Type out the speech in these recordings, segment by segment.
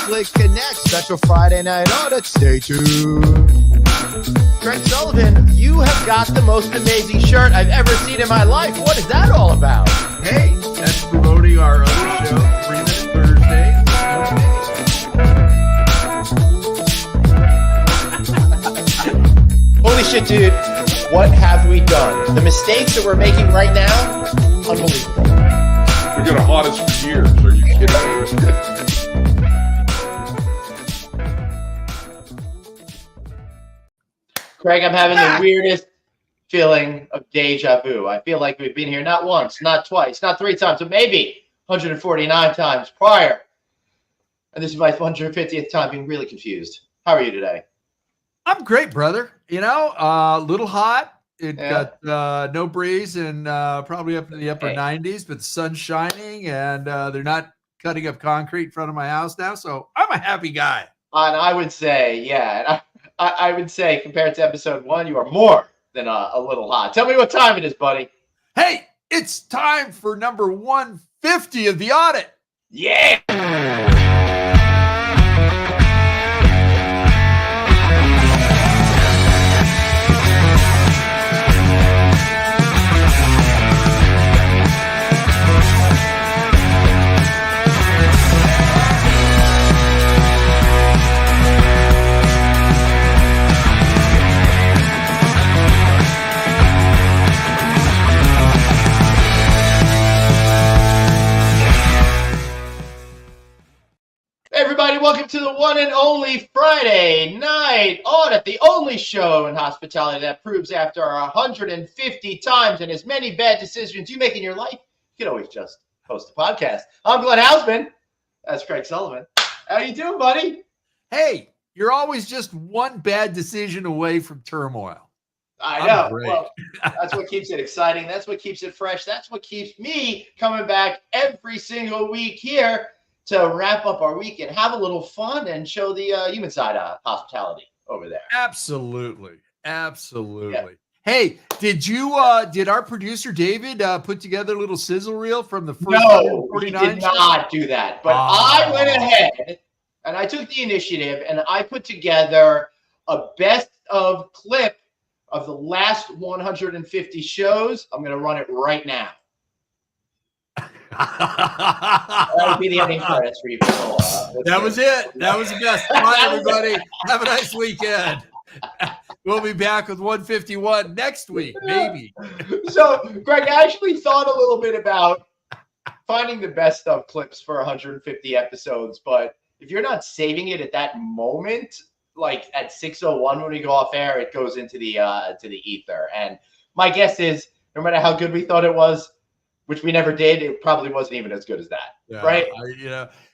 Conflict Connect special Friday Night Audit. Stay tuned. Greg Sullivan, you have got the most amazing shirt I've ever seen in my life. What is that all about? Hey, that's promoting our other show, 3 Minute Thursday. Holy shit, dude. What have we done? The mistakes that we're making right now, unbelievable. We're going to haunt us for years. Are you kidding? Craig, I'm having the weirdest feeling of deja vu. I feel like we've been here not once, not twice, not 3 times, but maybe 149 times prior. And this is my 150th time being really confused. How are you today? I'm great, brother. You know, a little hot. It got no breeze and probably up in the upper 90s, but the sun's shining and they're not cutting up concrete in front of my house now. So I'm a happy guy. And I would say, I would say compared to episode 1, you are more than a little hot. Tell me what time it is, buddy. Hey, it's time for number 150 of the audit. Yeah. Everybody, welcome to the one and only Friday Night Audit, the only show in hospitality that proves after 150 times and as many bad decisions you make in your life, you can always just host a podcast. I'm Glenn Haussman. That's Craig Sullivan. How you doing, buddy? Hey, you're always just one bad decision away from turmoil. I know. Well, that's what keeps it exciting. That's what keeps it fresh. That's what keeps me coming back every single week here to wrap up our week and have a little fun and show the human side of hospitality over there. Absolutely. Yeah. Hey, did our producer David put together a little sizzle reel from the first No, he 49 did not do that. But I went ahead and I took the initiative and I put together a best of clip of the last 150 shows. I'm going to run it right now. That would be the ending credits for you people. That was it. That was the best. Bye, everybody. Have a nice weekend. We'll be back with 151 next week, maybe. So, Greg, I actually thought a little bit about finding the best of clips for 150 episodes, but if you're not saving it at that moment, like at 6:01 when we go off air, it goes into the ether. And my guess is, no matter how good we thought it was, which we never did, it probably wasn't even as good as that, right?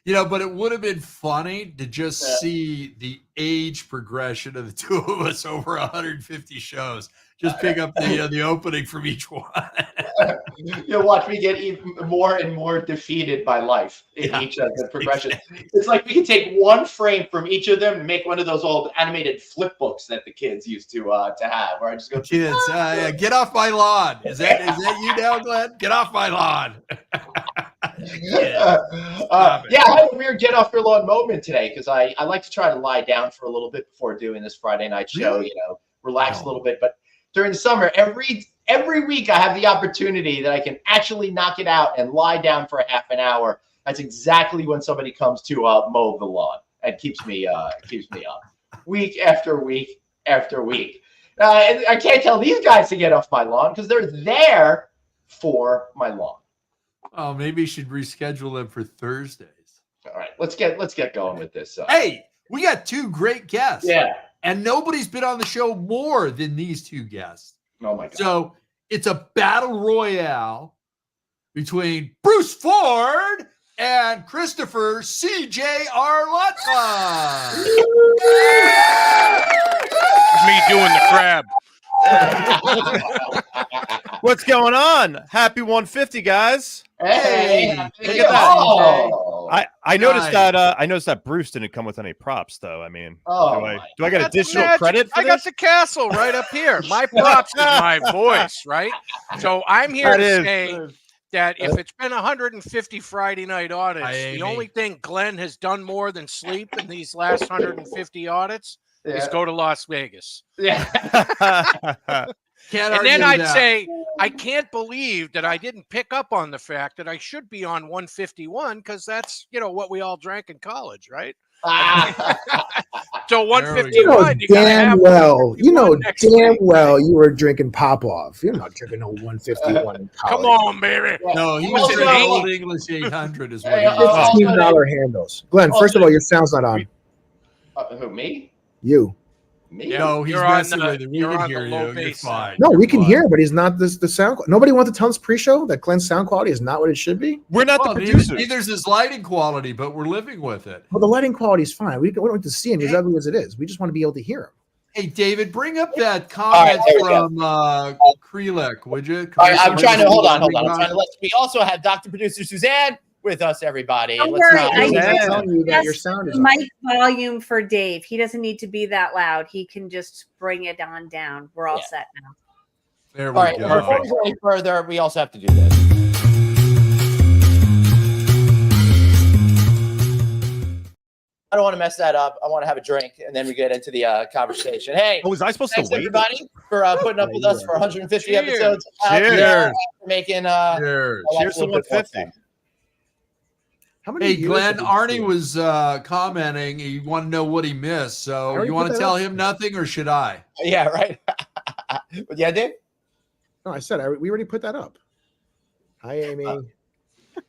But it would have been funny to just see the age progression of the two of us over 150 shows. Just pick up the opening from each one. You'll watch me get even more and more defeated by life in each of the progressions. Exactly. It's like we can take one frame from each of them and make one of those old animated flip books that the kids used to have. Where I just go, kids, get off my lawn. Is that you now, Glenn? Get off my lawn. I had a weird get off your lawn moment today because I like to try to lie down for a little bit before doing this Friday night show. Really? Relax a little bit, but during the summer, every week I have the opportunity that I can actually knock it out and lie down for a half an hour. That's exactly when somebody comes to mow the lawn and keeps me up week after week after week. I can't tell these guys to get off my lawn because they're there for my lawn. Oh, maybe you should reschedule them for Thursdays. All right, let's get going with this. Hey, we got 2 great guests. Yeah. And nobody's been on the show more than these 2 guests. Oh, my God. So it's a battle royale between Bruce Ford and Christopher C.J. Arlotta. Me doing the crab. What's going on? Happy 150, guys. Hey, look at that. Oh. I noticed that Bruce didn't come with any props, though. I mean, do I get additional credit for I got the castle right up here. My props is my voice, right? So I'm here to say that if it's been 150 Friday night audits, Hi, the Amy. only thing Glenn has done more than sleep in these last 150 audits is go to Las Vegas. Yeah. Can't And then argue I'd that. say, I can't believe that I didn't pick up on the fact that I should be on 151 because that's, what we all drank in college, right? So 151, you know damn well you were drinking Popov. You're not drinking no 151 in college. Come on, baby. No, he was was in an eight. old English 800 is what he was. $15 handles. Glenn, first of all, your sound's not on. Who, me? You. Me? Yeah, No, he's you're on messing the- with it. We you're can on the hear low you. You're bass fine. No, You're we can fine. hear, but he's not the sound. Nobody wants to tell us pre-show that Glenn's sound quality is not what it should be. We're not Well, the producers. neither's his lighting quality, but we're living with it. Well, the lighting quality is fine. We don't want to see him as ugly as it is. We just want to be able to hear him. Hey, David, bring up that comment there we from Krelek, would you? All right, I'm trying to hold on. I'm trying to we also have Dr. Producer Suzanne with us, everybody. Don't Let's worry, not- I I'm just telling you that your sound is on. mic volume for Dave. He doesn't need to be that loud. He can just bring it on down. We're all set now. There we All right, go. before we go any further, we also have to do this. I don't want to mess that up. I want to have a drink, and then we get into the conversation. Hey, Oh, was I supposed to thanks wait? everybody for putting up with us for 150 Cheers. episodes. Cheers. For making Cheers. Cheers to 150. How many Hey, years Glenn, have you Arnie seen? was commenting. He wanted to know what he missed. I So already you put want to that tell up. him nothing, or should I? Yeah, right. Yeah, Dave. No, I said we already put that up. Hi, Amy.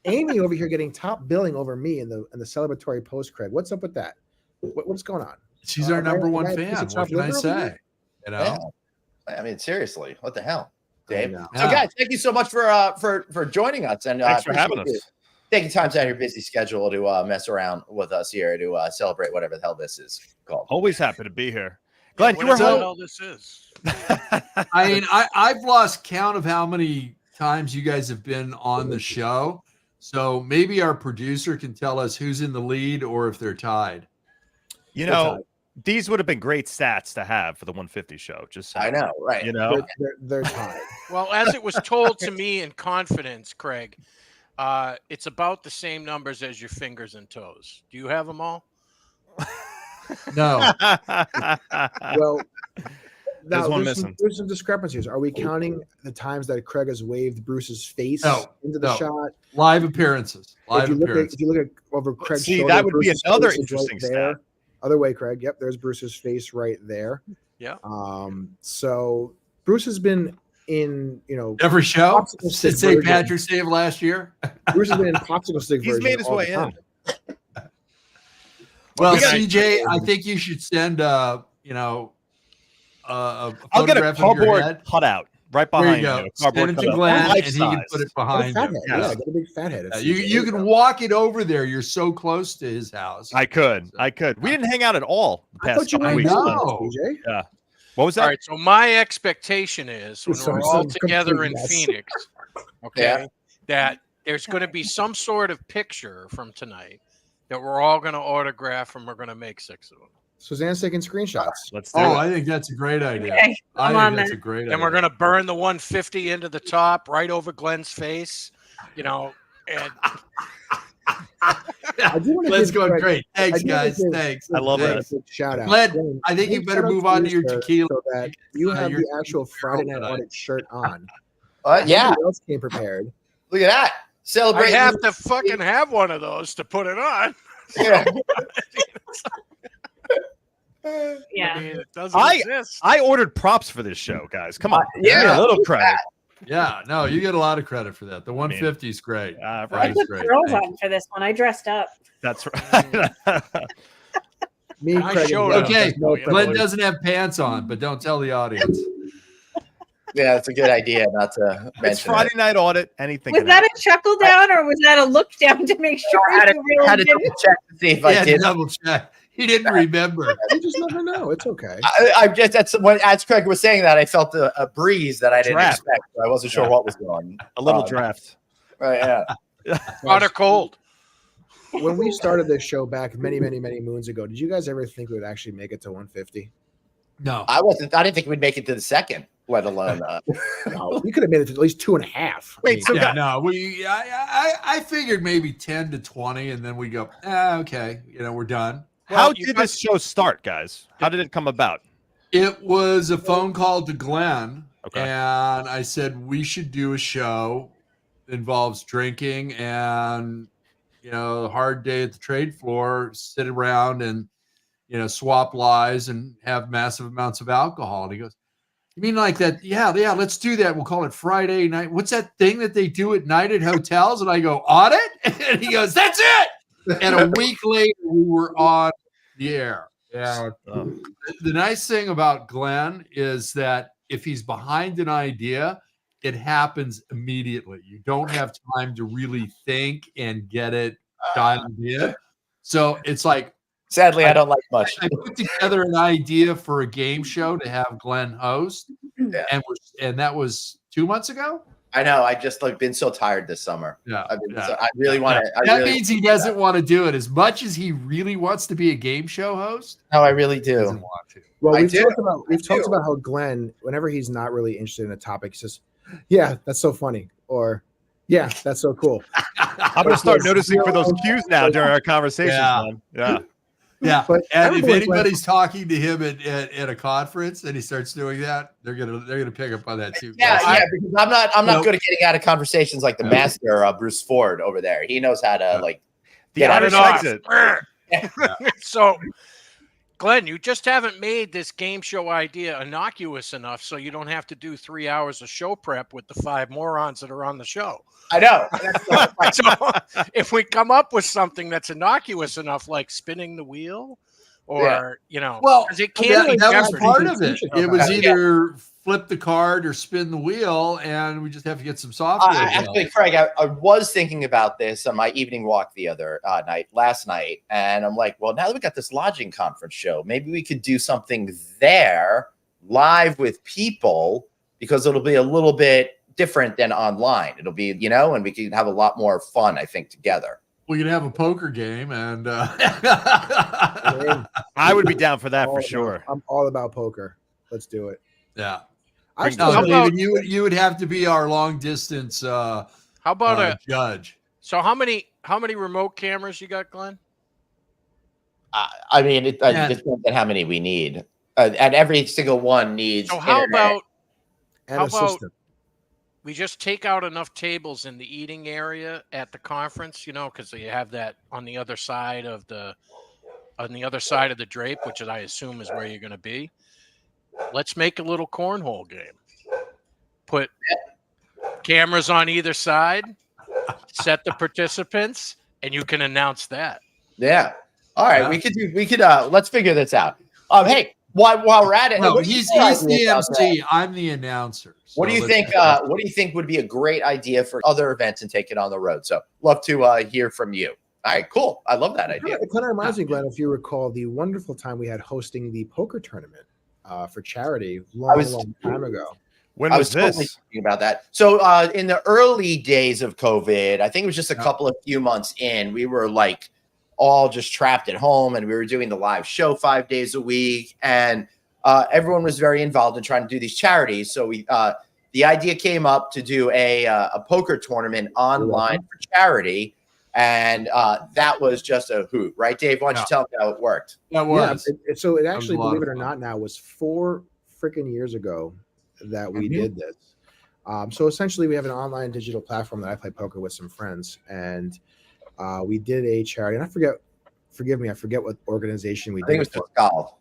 Amy over here getting top billing over me in the celebratory post cred. What's up with that? What's going on? She's our number one right, fan. piece of What top can I liver over say? here? You know. Yeah. I mean, seriously, what the hell, Dave? know. So, guys, thank you so much for joining us and Thanks for having appreciate us. you taking time out of your busy schedule to mess around with us here to celebrate whatever the hell this is called. Always happy to be here. Glenn, you were What the home. hell this is? I mean, I've lost count of how many times you guys have been on the show. So maybe our producer can tell us who's in the lead or if they're tied. You know, these would have been great stats to have for the 150 show. Just I know, right? You know, They're tied. Well, as it was told to me in confidence, Craig, it's about the same numbers as your fingers and toes. Do you have them all? No. Well, There's one missing. There's some discrepancies. Are we counting the times that Craig has waved Bruce's face into the No. shot? Live appearances. Live If appearances. you look at over Craig's See, shoulder, that would be Bruce's another face is interesting right there. stat. Other way, Craig. Yep, there's Bruce's face right there. Yeah. So Bruce has been in, Every show popsicle stick since St. version. Patrick's Day of last year. Bruce has been in popsicle stick He's version made his all way the in. time. Well, We gotta- CJ, I think you should send a I'll get a photograph of your cardboard head. cutout right There behind you go. you. Send it to cutout, Glenn, life and he can size. put it Get a behind fat you. head. Yes. Yeah, get a big fat head. Yeah, you can walk it over there. You're so close to his house. I could. We didn't hang out at all the I past thought you couple were weeks. know. DJ. What was that? All right. So my expectation is when So we're it's all a together complete in mess. Phoenix, okay, that there's going to be some sort of picture from tonight that we're all going to autograph and we're going to make 6 of them. Suzanne's taking screenshots. Let's do Oh, it. I think that's a great idea. Okay, I'm I on think that's that. a great idea. Then we're going to burn the 150 into the top right over Glenn's face, and I do want to Let's give go. Craig- Great. I Thanks, do wanna guys. give- Thanks. give I love Craig that. a big shout out. Glenn, I think you big better shout out move to on to you, your sir, tequila. so that you have You're- the actual Friday Night tonight. Audit shirt on. Yeah, Nobody else came prepared. look at that. I Celebrate. have to fucking have one of those to put it on. Yeah. Yeah. I mean, it doesn't exist. I ordered props for this show, guys. Come on. Yeah. Give me a little credit. Yeah, no, you get a lot of credit for that. The 150 is great. I Right. put great. girls Thank on for this one. I dressed up. That's right. Me, I Craig, showed and up. Glenn Okay, has no Glenn Glenn privilege. doesn't have pants on, but don't tell the audience. Yeah, that's a good idea not to mention It's Friday Night Audit. Anything. Was can that happen. a chuckle down or was that a look down to make sure I had you to really double didn't? check to see if He I had to did. double check. He didn't remember. You just never know. It's okay. I just that's when as Craig was saying that I felt a breeze that I didn't Draft. expect. So I wasn't sure what was going. A little on. draft. Right? Yeah. Hot or cold? When we started this show back many, many, many moons ago, did you guys ever think we would actually make it to 150? No. I didn't think we'd make it to the second. let alone. No, we could have made it to at least 2.5. Wait, so Yeah, no, I figured maybe 10 to 20, and then we go, okay, we're done. how did this show start, guys? How did it come about? It was a phone call to Glenn, Okay. and I said we should do a show that involves drinking and a hard day at the trade floor, sit around and swap lies and have massive amounts of alcohol. And he goes, "You mean like that? Yeah, let's do that. We'll call it Friday night. What's that thing that they do at night at hotels?" And I go, "Audit?" And he goes, "That's it." And a week later, we were on the air. Yeah. The nice thing about Glenn is that if he's behind an idea, it happens immediately. You don't have time to really think and get it dialed in. So it's like, sadly, I don't like much. I put together an idea for a game show to have Glenn host, and that was 2 months ago. I know. I just been so tired this summer. Yeah, So I really want to. That means he doesn't want to do it as much as he really wants to be a game show host. No, I really He do. doesn't want to. Well, we've talked about how Glenn, whenever he's not really interested in a topic, he says, "Yeah, that's so funny," or "Yeah, that's so cool." I'm gonna start noticing for those cues now during our conversations, man. Yeah. Yeah, But and if everyone- anybody's talking to him at a conference and he starts doing that, they're gonna pick up on that too. Yeah, because I'm not good at getting out of conversations like the master Bruce Ford over there. He knows how to The out of Irish exit. So, Glenn, you just haven't made this game show idea innocuous enough so you don't have to do 3 hours of show prep with the 5 morons that are on the show. I know. So if we come up with something that's innocuous enough, like spinning the wheel, or well, 'cause it can't be that was Jeopardy. part of it. It was Yeah. either flip the card or spin the wheel, and we just have to get some software. Actually, Craig, I was thinking about this on my evening walk the other last night, and I'm like, well, now that we got this lodging conference show, maybe we could do something there live with people, because it'll be a little bit different than online. It'll be, and we can have a lot more fun, I think, together. We could have a poker game, and I would be down for that for sure. I'm all about poker. Let's do it. yeah. Bring No, How about- David, you would have to be our long distance How about a judge. So how many remote cameras you got, Glenn? I mean, it depends on how many we need, and every single one needs. So how internet. about And How a about- system. we just take out enough tables in the eating area at the conference, because you have that on the other side of the drape, which I assume is where you're going to be. Let's make a little cornhole game. Put cameras on either side, set the participants, and you can announce that. Yeah. All right. Yeah. We could let's figure this out. Hey, while we're at it, No, what do you he's think the about that? MC. I'm the announcer. What do you think? What do you think would be a great idea for other events and take it on the road? So, love to hear from you. All right, cool. I love that idea. It kind of reminds me, Glenn, if you recall the wonderful time we had hosting the poker tournament for charity long time ago. When I was was totally this? thinking about that. So, in the early days of COVID, I think it was just a few months in, we were all just trapped at home, and we were doing the live show 5 days a week, and everyone was very involved in trying to do these charities. So the idea came up to do a poker tournament online for charity, and that was just a hoot, right, Dave? Why don't you tell me how it worked? That was. Yeah, so it actually, a lot believe of it or fun. not, now was 4 freaking years ago that we did this. So essentially, we have an online digital platform that I play poker with some friends, and we did a charity. And forgive me, I forget what organization we I did. think it was for golf.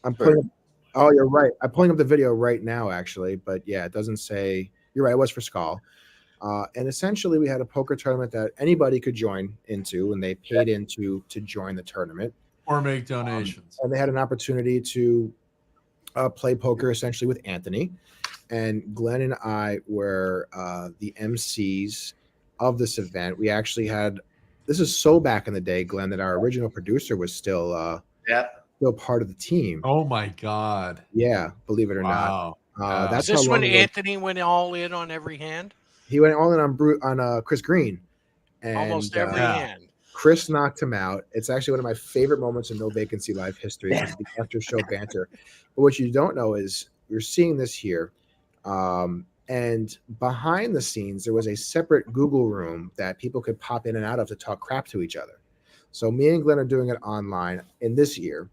I'm putting. Oh, you're right. I'm pulling up the video right now, actually. But yeah, it doesn't say. You're right. It was for Skull. And essentially, we had a poker tournament that anybody could join into, and they paid into to join the tournament Or make donations. and they had an opportunity to play poker essentially with Anthony. And Glenn and I were the MCs of this event. We actually had. This is so back in the day, Glenn, that our original producer was still part of the team. Oh my God. Yeah, believe it or Wow. not. That's Is this how when long ago- Anthony went all in on every hand? He went all in on Chris Green, and Almost every hand. Chris knocked him out. It's actually one of my favorite moments in No Vacancy Live history. It's the after show banter. But what you don't know is you're seeing this here. And behind the scenes, there was a separate Google room that people could pop in and out of to talk crap to each other. So me and Glenn are doing it online in this year.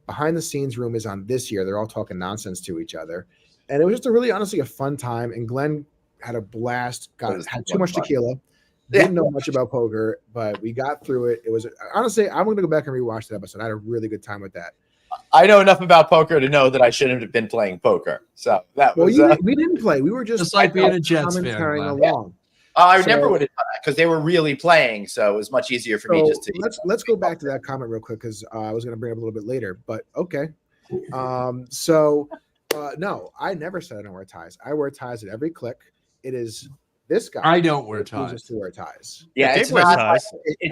Behind the scenes room is on this year. They're all talking nonsense to each other. And it was just honestly a fun time. And Glenn had a blast, had too much tequila, didn't know much about poker, but we got through it. It was honestly, I'm going to go back and rewatch that episode. I had a really good time with that. I know enough about poker to know that I shouldn't have been playing poker. So that was. We didn't play. We were just like being a Jets fan. Along. I never would have done that because they were really playing, so it was much easier for me just to. Let's go back to that comment real quick because I was going to bring it up a little bit later, but okay. No, I never said I don't wear ties. I wear ties at every click. It is this guy. I don't wear ties. Just to wear ties. Yeah, it's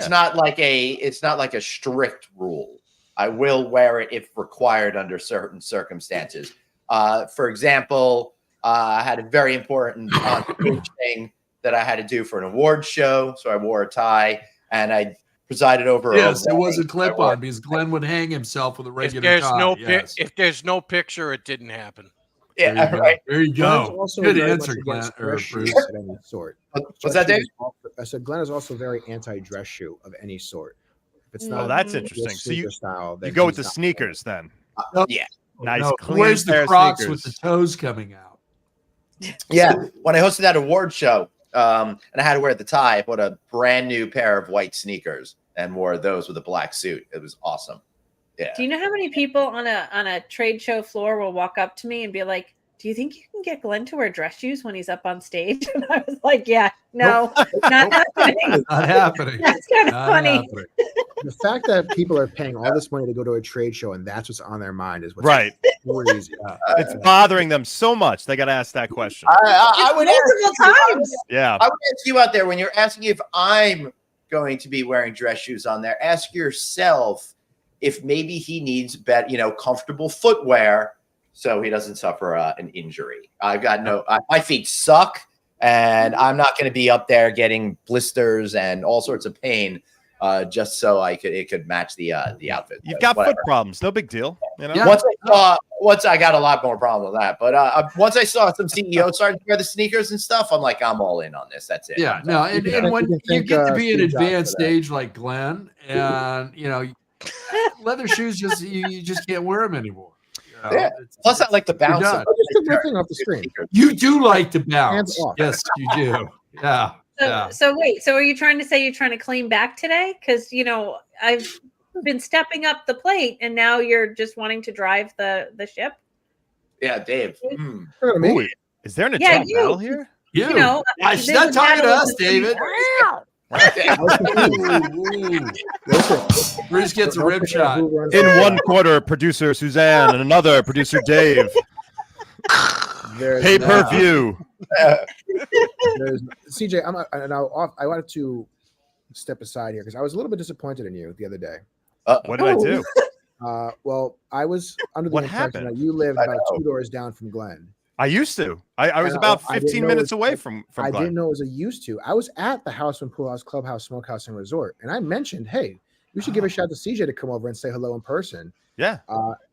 not like a strict rule. I will wear it if required under certain circumstances. For example, I had a very important thing that I had to do for an award show, so I wore a tie, and I presided over. Yes, it was a clip-on because Glenn would hang himself with a regular tie. If there's no picture, it didn't happen. Yeah, right. There you go. Good answer, Glenn. Bruce. Of any sort. Was that Dave? I said Glenn is also very anti-dress shoe of any sort. If it's not, that's interesting. So you go with the sneakers then. Yeah. Nice. Clean where's the pair of Crocs sneakers. with the toes coming out? Yeah, when I hosted that award show, and I had to wear the tie, I bought a brand new pair of white sneakers and wore those with a black suit. It was awesome. Yeah. Do you know how many people on a trade show floor will walk up to me and be like, "Do you think you can get Glenn to wear dress shoes when he's up on stage?" And I was like, "Yeah, no, not happening. Not happening. That's kind of funny." Happening. The fact that people are paying all this money to go to a trade show and that's what's on their mind is what's right. crazy. It's bothering them so much. They got to ask that question. I would multiple times. Yeah. I would ask you out there when you're asking if I'm going to be wearing dress shoes on there. Ask yourself if maybe he needs comfortable footwear so he doesn't suffer an injury. I've got my feet suck, and I'm not going to be up there getting blisters and all sorts of pain. Just so it could match the outfit. You've got foot problems, no big deal. You know? Yeah. Once I got a lot more problem with that, but once I saw some CEOs starting to wear the sneakers and stuff, I'm like, I'm all in on this. That's it. Yeah, no, and when you get to be an advanced age like Glenn, and leather shoes you just can't wear them anymore. Yeah. Plus, I like to bounce. Just took my thing off the screen. You do like to bounce. Hands off. Yes, you do. Yeah. So wait, so are you trying to say you're trying to clean back today? Because I've been stepping up the plate, and now you're just wanting to drive the ship. Yeah, Dave. Ooh, is there an agenda battle here? She's not talking to us, David. Bruce gets a rib shot. In one quarter, producer Suzanne, and another producer Dave. Pay-per-view. CJ, I wanted to step aside here because I was a little bit disappointed in you the other day. What did I do? Well, I was under the impression that you lived about 2 doors down from Glenn. I used to. I was about 15 minutes away from I Glenn. didn't know it was a used to. I was at the Haussman Pool House, Clubhouse, Smokehouse, and Resort, and I mentioned, hey, we should give a shout to CJ to come over and say hello in person. Yeah.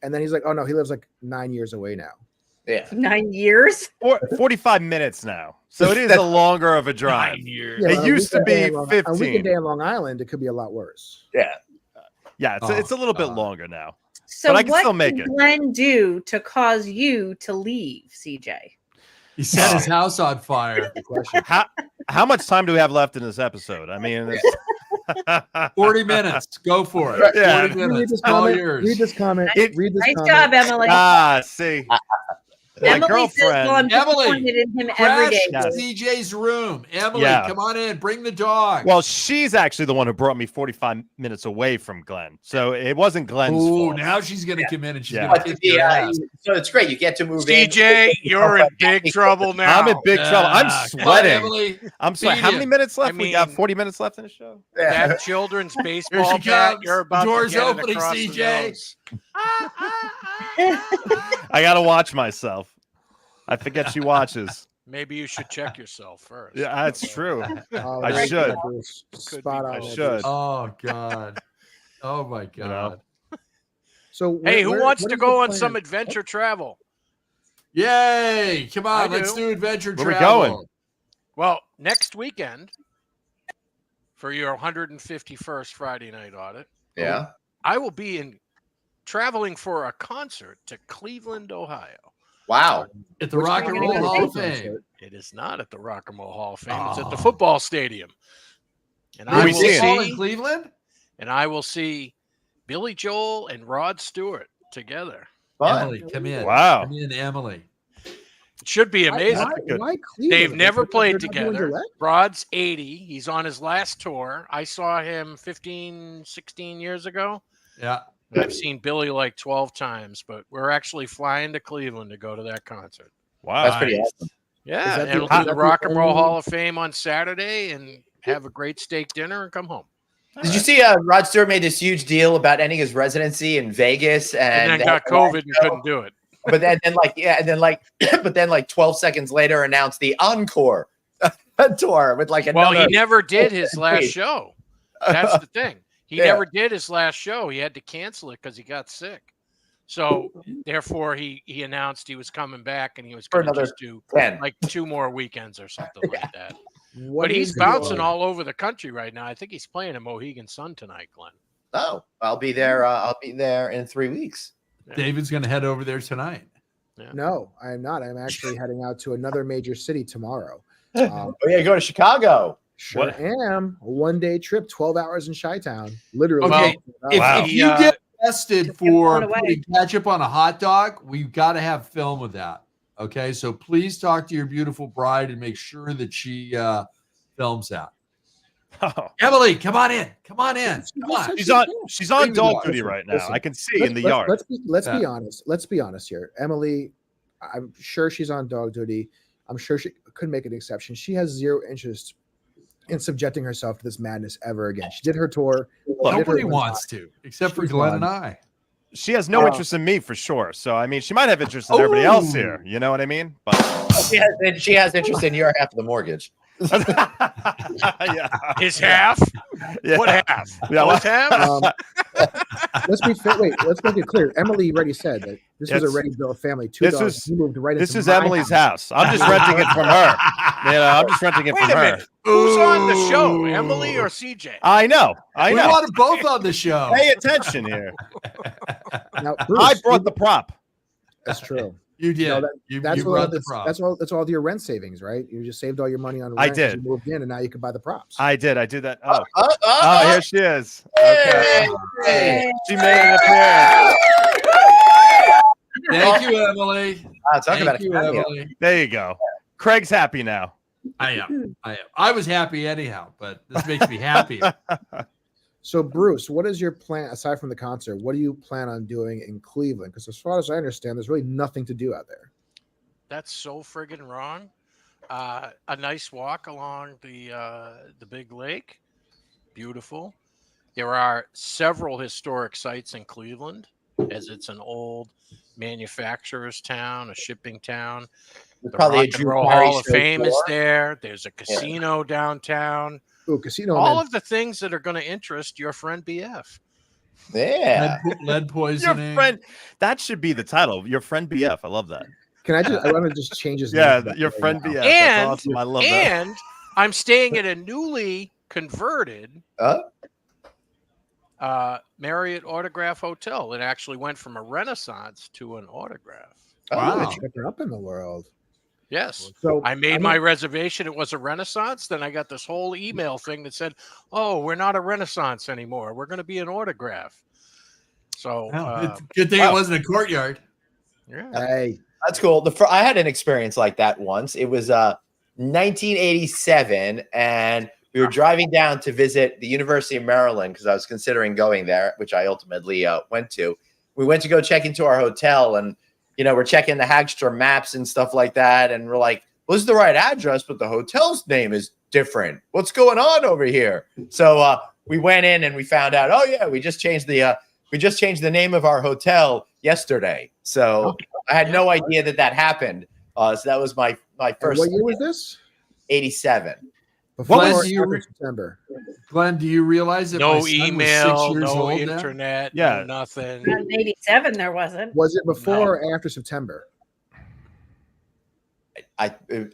And then he's like, oh, no, he lives like 9 years away now. Yeah. 9 years? 45 minutes now. So it is a longer of a drive. 9 years. Yeah, it used to be 15. On a weekend day in Long Island, it could be a lot worse. Yeah. Yeah, it's a little bit longer now. So but I can still make what it. did Glenn do to cause you to leave, CJ? He set his house on fire. How much time do we have left in this episode? I mean, 40 minutes. Go for it. Yeah. 40 minutes. All yours. Read this comment. Read this Nice comment. job, Emily. See. Emily says, well, I'm Emily, disappointed in him every day. Crash CJ's room. Emily, Yeah. come on in. Bring the dog. Well, she's actually the one who brought me 45 minutes away from Glenn. So it wasn't Glenn's fault. Now she's going to come in and she's Yeah. going to kick your ass. So it's great. You get to move in. CJ, you're in big trouble now. I'm in big trouble. I'm Come on, sweating. Emily. I'm sweating. How many minutes left? We got 40 minutes left in the show. That children's baseball Here she bat, comes. you're about Door's to get opening, it across the CJ. nose. I got to watch myself. I forget she watches. Maybe you should check yourself first. Yeah, that's true. Oh, I very should. good, Bruce. Spot on. I should. Oh, God. Oh, my God. So Hey, who wants what to is go the on plan? some adventure travel? Yay! Come I on, let's do. do adventure Where we travel. going? Well, next weekend for your 151st Friday Night Audit, Yeah. I will be traveling for a concert to Cleveland, Ohio. Wow. At the Which Rock and one? Roll Hall of Concert. Fame. It is not at the Rock and Roll Hall of Fame. It's at the Oh. football stadium. And Who are I we will seeing? Football in see Cleveland? and I will see Billy Joel and Rod Stewart together. Fun. Emily, come in. Wow. Come in, Emily. It should be amazing. Why Cleveland? They've never played They're not doing together. duet? Rod's 80. He's on his last tour. I saw him 15, 16 years ago. Yeah. And I've seen Billy like 12 times, but we're actually flying to Cleveland to go to that concert. Wow. That's pretty awesome. Yeah, that and the- we'll do is the that the Rock and Roll only- Hall of Fame on Saturday and have a great steak dinner and come home. Did you see Rod Stewart made this huge deal about ending his residency in Vegas And then they got had the last COVID and show? couldn't do it. But then 12 seconds later announced the encore tour with like Well, another. he never did his last Wait. show. That's the thing. He Yeah. never did his last show. He had to cancel it because he got sick. So therefore, he announced he was coming back and he was For going to another just do 10. like 2 more weekends or something like that. What But he's is bouncing the- all over the country right now. I think he's playing in Mohegan Sun tonight, Glenn. Oh, I'll be there. I'll be there in 3 weeks. David's going to head over there tonight. No, I am not. I'm actually heading out to another major city tomorrow. Oh yeah, go to Chicago. Sure What? am. A 1-day trip, 12 hours in Chi-Town. Literally. Okay, If, Wow. if you get arrested Just get blown for away. putting ketchup on a hot dog, we've got to have film of that. Okay, so please talk to your beautiful bride and make sure that she films that. Oh. Emily, come on in. Come on in. Come on. She's on dog Listen, duty right now. listen. I can see in the yard. Let's be Yeah. honest. Let's be honest here. Emily, I'm sure she's on dog duty. I'm sure she could make an exception. She has zero interest in subjecting herself to this madness ever again. She did her tour. Nobody wants to, except for She's Glenn fun. and I. She has no interest in me for sure. So I mean, she might have interest in everybody else here. You know what I mean? But She has interest in your half of the mortgage. yeah. His half? Yeah. What half? Yeah, Both halves? Let's be fair. Wait, let's make it clear. Emily already said that this was a It's- ready-built family. this Dogs. is- He moved right This into is my Emily's house. I'm just renting it from her. You know, I'm just renting it Wait from a her. minute. Who's on the show, Emily or CJ? I know. I We know. want them both on the show. Pay attention here. Now, I Bruce, brought the prop. That's true. You did. No, you That's you all. brought the prop. That's all your rent savings, right? You just saved all your money on rent. I 'cause did. You moved in, and now you can buy the props. I did that. Oh, here she is. Okay. Hey. She made an appearance. Thank you, Emily. Talk Thank about you, a cameo. Emily. There you go. Craig's happy now. I am. I was happy anyhow, but this makes me happier. So, Bruce, what is your plan aside from the concert? What do you plan on doing in Cleveland? Because as far as I understand, there's really nothing to do out there. That's so friggin' wrong. A nice walk along the big lake. Beautiful. There are several historic sites in Cleveland, as it's an old manufacturer's town, a shipping town. The Probably a Rock and Drew Roll Carey Hall of show Fame is floor. there. There's a casino downtown. Ooh, casino. All and of the things that are going to interest your friend BF. Yeah. Lead Your poisoning. friend. That should be the title. Your friend BF. I love that. can I just? I want to just change his Yeah, name. to that your right friend now. BF. And- That's awesome. I love that. And I'm staying at a newly converted Marriott Autograph Hotel. It actually went from a Renaissance to an Autograph. Wow. Check her up in the world. Yes. So I made I'm my not- reservation. It was a Renaissance. Then I got this whole email thing that said, "Oh, we're not a Renaissance anymore. We're going to be an Autograph." So, Well, good thing it wasn't a courtyard. yeah. Hey, That's cool. I had an experience like that once. It was 1987, and we were driving down to visit the University of Maryland because I was considering going there, which I ultimately went to. We went to go check into our hotel, and we're checking the Hagstrom maps and stuff like that, and we're like, "Well, this is the right address, but the hotel's name is different. What's going on over here?" So we went in and we found out, oh yeah, we just changed the name of our hotel yesterday. So I had no idea that happened. So that was my and first. what year was this? 87. Before was or your- after September? Glenn, do you realize that my No son was 6 email, years no old then? internet, Yeah. no nothing. In 87, there wasn't. Was it before or after September?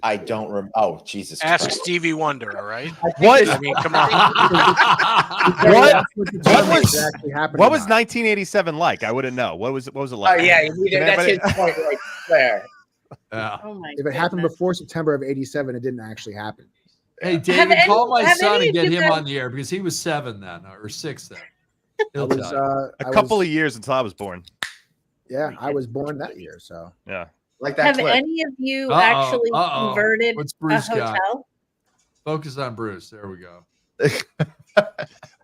I don't remember. Oh, Jesus. Ask Christ. Stevie Wonder, all right? What? I mean, come on. What was 1987 like? I wouldn't know. What was it like? Oh yeah, that's his point right there. Yeah. Oh my If it happened before September of '87, it didn't actually happen. Hey, David, call my have son any and get of you him guys- on the air because he was 7 then or 6 then. I He'll was, tell you. A couple of years until I was born. yeah, I was born that year, so Yeah. Like that Have clip. any of you Uh-oh, actually uh-oh. converted What's a Bruce got? hotel? Focus on Bruce. There we go.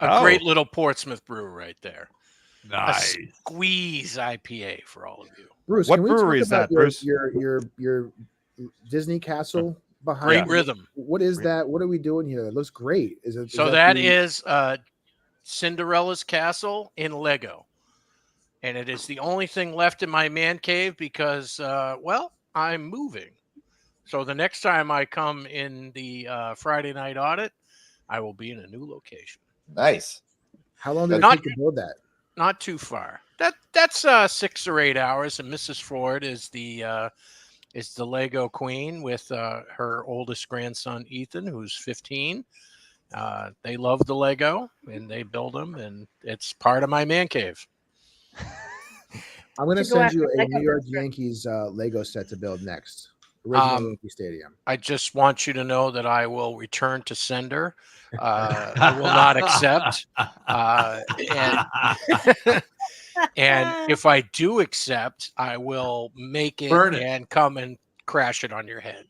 A great little Portsmouth brew right there. Nice. Squeeze IPA for all of you. Bruce, What can we brewery talk is that, about your, Bruce? Your Disney castle behind? Great you? rhythm. What is that? What are we doing here? It looks great. Is it? So that is Cinderella's castle in Lego. And it is the only thing left in my man cave because, well, I'm moving. So the next time I come in the Friday Night Audit, I will be in a new location. Nice. How long did it Not- take to build that? Not too far. That's 6 or 8 hours. And Mrs. Ford is the Lego queen with her oldest grandson Ethan, who's 15. They love the Lego and they build them, and it's part of my man cave. I'm going to To go send after you a Lego New York Monster. Yankees Lego set to build next. Original Yankee Stadium. I just want you to know that I will return to sender. I will not accept. And if I do accept, I will make it, Burn it. and come and crash it on your head.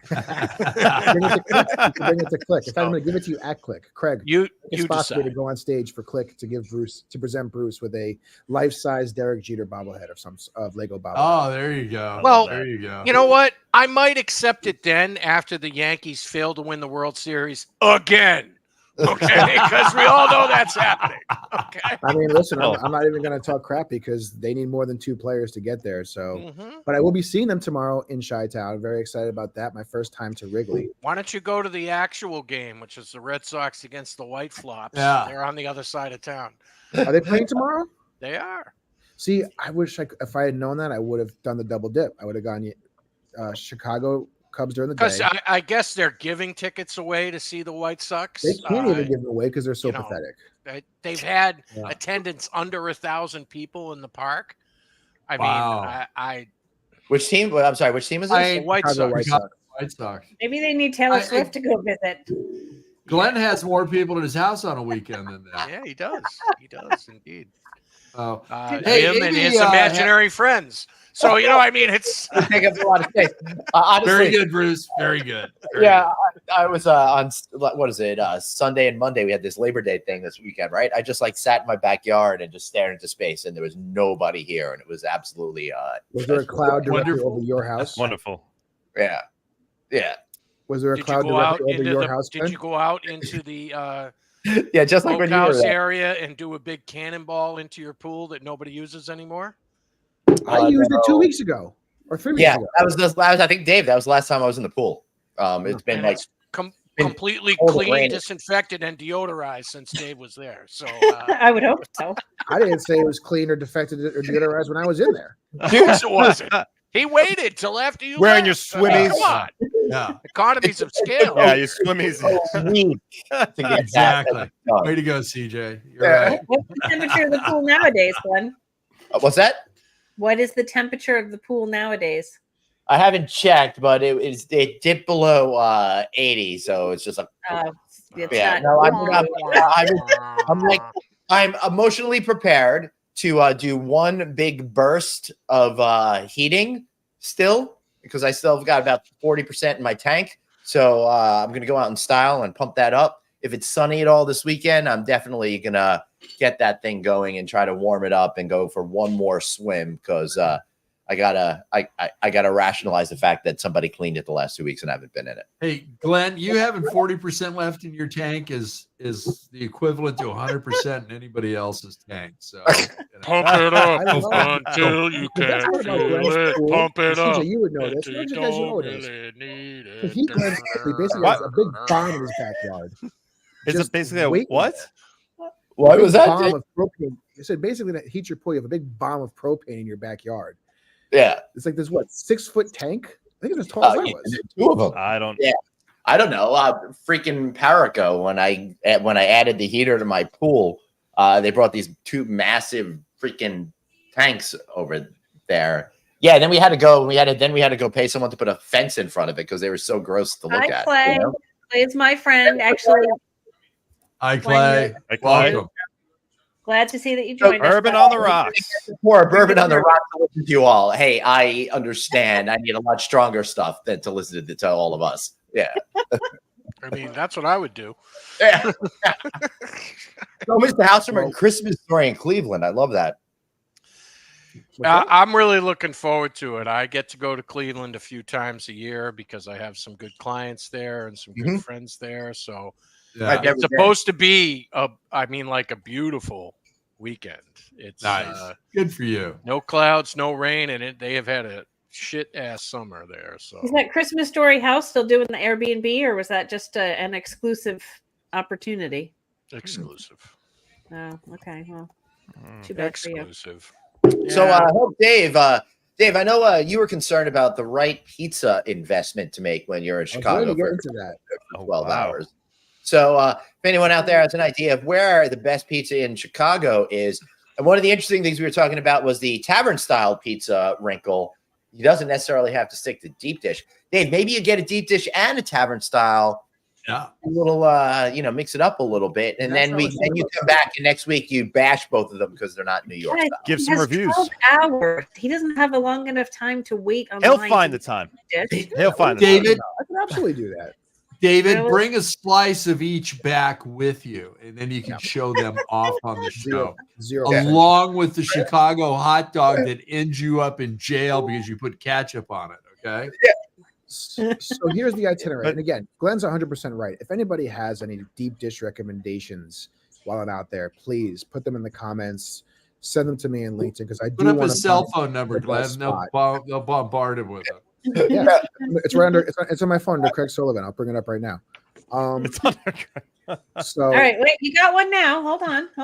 Bring it to Click. You can bring it to Click. In fact, I'm going to give it to you at Click. Craig, You it's possible to decide. go on stage for Click to present Bruce with a life-size Derek Jeter bobblehead of Lego bobblehead. Oh, there you go. Well, there you go. You know what? I might accept it then after the Yankees fail to win the World Series again. Okay, because we all know that's happening. Okay. I mean, listen, I'm not even going to talk crap because they need more than 2 players to get there. So, but I will be seeing them tomorrow in Chi-Town. Very excited about that. My first time to Wrigley. Why don't you go to the actual game, which is the Red Sox against the White Flops? Yeah. They're on the other side of town. Are they playing tomorrow? They are. See, I wish if I had known that, I would have done the double dip. I would have gone Chicago Cubs during the Because day. I guess they're giving tickets away to see the White Sox. They can't even give them away because they're so pathetic. They've had Yeah. attendance under 1,000 people in the park. I Wow. mean, Which team? I'm sorry. Which team is this? the White Chicago Sox. White Sox. White Sox. Maybe they need Taylor Swift to go visit. Glenn has more people at his house on a weekend than that. Yeah, he does. He does indeed. Oh, Him and his imaginary friends. So, I mean, it's Take up a lot of space. Honestly, very good, Bruce. Very good. Very yeah, I was on what is it? Sunday and Monday we had this Labor Day thing this weekend, right? I just sat in my backyard and just stared into space, and there was nobody here, and it was absolutely Was there a cloud directly Wonderful. over your house? Wonderful. yeah. Was there a did you cloud go out directly over into your the house? did Ben? you go out into the Yeah, just like when you were smokehouse there. area and do a big cannonball into your pool that nobody uses anymore? I used it 2 no. weeks ago or 3 weeks Yeah, ago. that was I think Dave. That was the last time I was in the pool. It's been And like it's been completely cold and clean, rainy. disinfected, and deodorized since Dave was there. So I would hope so. I didn't say it was clean or defected or deodorized when I was in there. of course it wasn't. He waited till after you Wearing left. your swimmies. Come on, Yeah, economies of scale. Yeah, your swimmies. week to get exactly. that done. Way to go, CJ. You're Yeah. right. What's the temperature of the pool nowadays, Glenn? What's that? What is the temperature of the pool nowadays? I haven't checked, but it dipped below 80, so it's just It's yeah. not. No, I'm emotionally prepared to do one big burst of heating still, because I still have got about 40% in my tank. So I'm going to go out in style and pump that up. If it's sunny at all this weekend, I'm definitely going to get that thing going and try to warm it up and go for one more swim, because I gotta rationalize the fact that somebody cleaned it the last 2 weeks and I haven't been in it. Hey, Glenn, you having 40% left in your tank is the equivalent to 100% in anybody else's tank. So Pump it I don't know. up until you The best can't part about feel Glenn's it. pool, Pump it CJ, up. you would know this. until Why don't you you guys know don't what it is? really need So it. he basically has a big bomb in his backyard. Is Just it basically a waiting what? there. What Big was that? bomb of propane. I said basically that heats your pool. You have a big bomb of propane in your backyard. Yeah. It's like this 6-foot tank I think it's as tall as I Yeah, was. two of them. I don't. Yeah. I don't know. Freaking Paraco, when I added the heater to my pool, they brought these two massive freaking tanks over there. Yeah, then we had to go pay someone to put a fence in front of it because they were so gross to look Hi, at. Clay. You know? Clay's my friend. Actually, Hi, Clay. Hi, Clay. Welcome. glad to see that you joined us. Bourbon on the rocks. Pour bourbon on the rocks to listen to you all. Hey, I understand. I need a lot stronger stuff than to listen to all of us. Yeah. I mean, that's what I would do. Yeah. So, Mr. Haussman, Christmas story in Cleveland. I love that. I'm really looking forward to it. I get to go to Cleveland a few times a year because I have some good clients there and some good friends there. So Yeah. it's supposed to be like a beautiful weekend. It's Nice. Good for you. no clouds, no rain, and they have had a shit ass summer there. So Is that Christmas Story House still doing the Airbnb, or was that just an exclusive opportunity? exclusive. Oh, okay. Well, too bad for you. Exclusive. So, Dave, I know you were concerned about the right pizza investment to make when you're in Chicago Get for into that. 12 hours. So, if anyone out there has an idea of where the best pizza in Chicago is, and one of the interesting things we were talking about was the tavern style pizza wrinkle. He doesn't necessarily have to stick to deep dish. Dave, maybe you get a deep dish and a tavern style. Yeah. A little, mix it up a little bit, and then you come back, and next week you bash both of them because they're not New York Guys, style. Give he some has reviews. 12 hours. He doesn't have a long enough time to wait on. He'll find the time. He'll find the time. David, I can absolutely do that. David, Really? bring a slice of each back with you, and then you can show them off on the show, Zero. along with the Chicago hot dog that ends you up in jail because you put ketchup on it. Okay. So here's the itinerary. And again, Glenn's 100% right. If anybody has any deep dish recommendations while I'm out there, please put them in the comments. Send them to me in LinkedIn because I do Put up want his cell phone number, the Glenn. best They'll bombard him with it. Yeah, it's right under. It's on my phone under Craig Sullivan. I'll bring it up right now. It's on So All right, wait. You got one now. Hold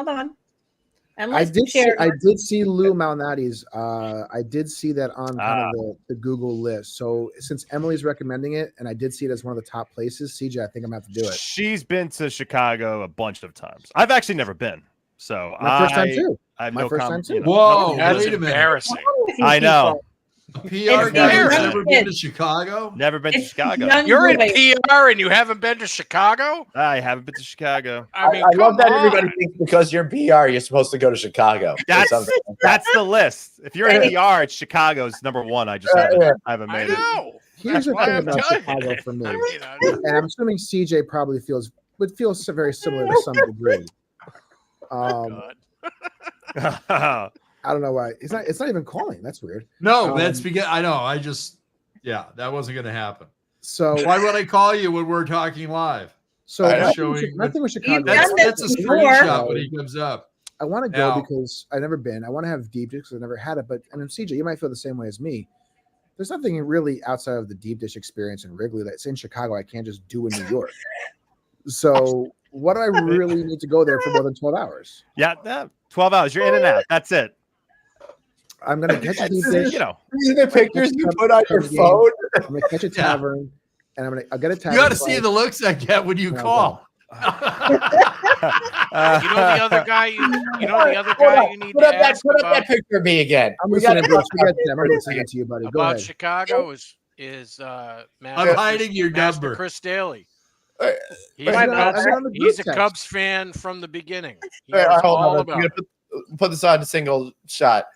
on. I did see Lou Malnati's. I did see that on kind of the Google list. So since Emily's recommending it, and I did see it as one of the top places, CJ, I think I'm gonna have to do it. She's been to Chicago a bunch of times. I've actually never been. So My first time too. I have My no first time comment. too. You know, Whoa, That's wait a minute. embarrassing. I know. A PR It's guy who's embarrassing. never been to Chicago? Never been to It's Chicago. young You're in boys. PR and you haven't been to Chicago? I haven't been to Chicago. I mean, I love come that on. everybody thinks because you're PR, you're supposed to go to Chicago. That's the list. If you're in Hey. PR, it's Chicago's number one. I just haven't I made it. know. Here's the Why thing I'm about telling Chicago you. for me, I mean, and I'm assuming CJ probably would feel very similar to some degree. God. I don't know why it's not even calling. That's weird. No, that's because I know. That wasn't going to happen. So Why would I call you when we're talking live? So I know. nothing with Chicago. That's a before. screenshot when he comes up. I want to go Now- because I've never been. I want to have deep dish because I've never had it. But and then CJ, you might feel the same way as me. There's nothing really outside of the deep dish experience in Wrigley that's in Chicago I can't just do in New York. So what do I really need to go there for more than 12 hours? Yeah, 12 hours. You're in and out. That's it. I'm gonna catch a deep dish. You know, These are the pictures you put on your phone. I'm gonna catch a tavern, and I'll get a tavern. You got to see the looks I get when you No, call. You know the other guy you need Put to up ask that about, picture of me again. I'm We listening, gotta Bruce. talk Forget them. I'm about listening to you, buddy. Go about ahead. Chicago is I'm Master hiding your Master number. Chris Daly. He's, I've a been Cubs, on the group he's a text. Cubs fan from the beginning. He All right, knows hold all on. about We're it. gonna put this on a single shot.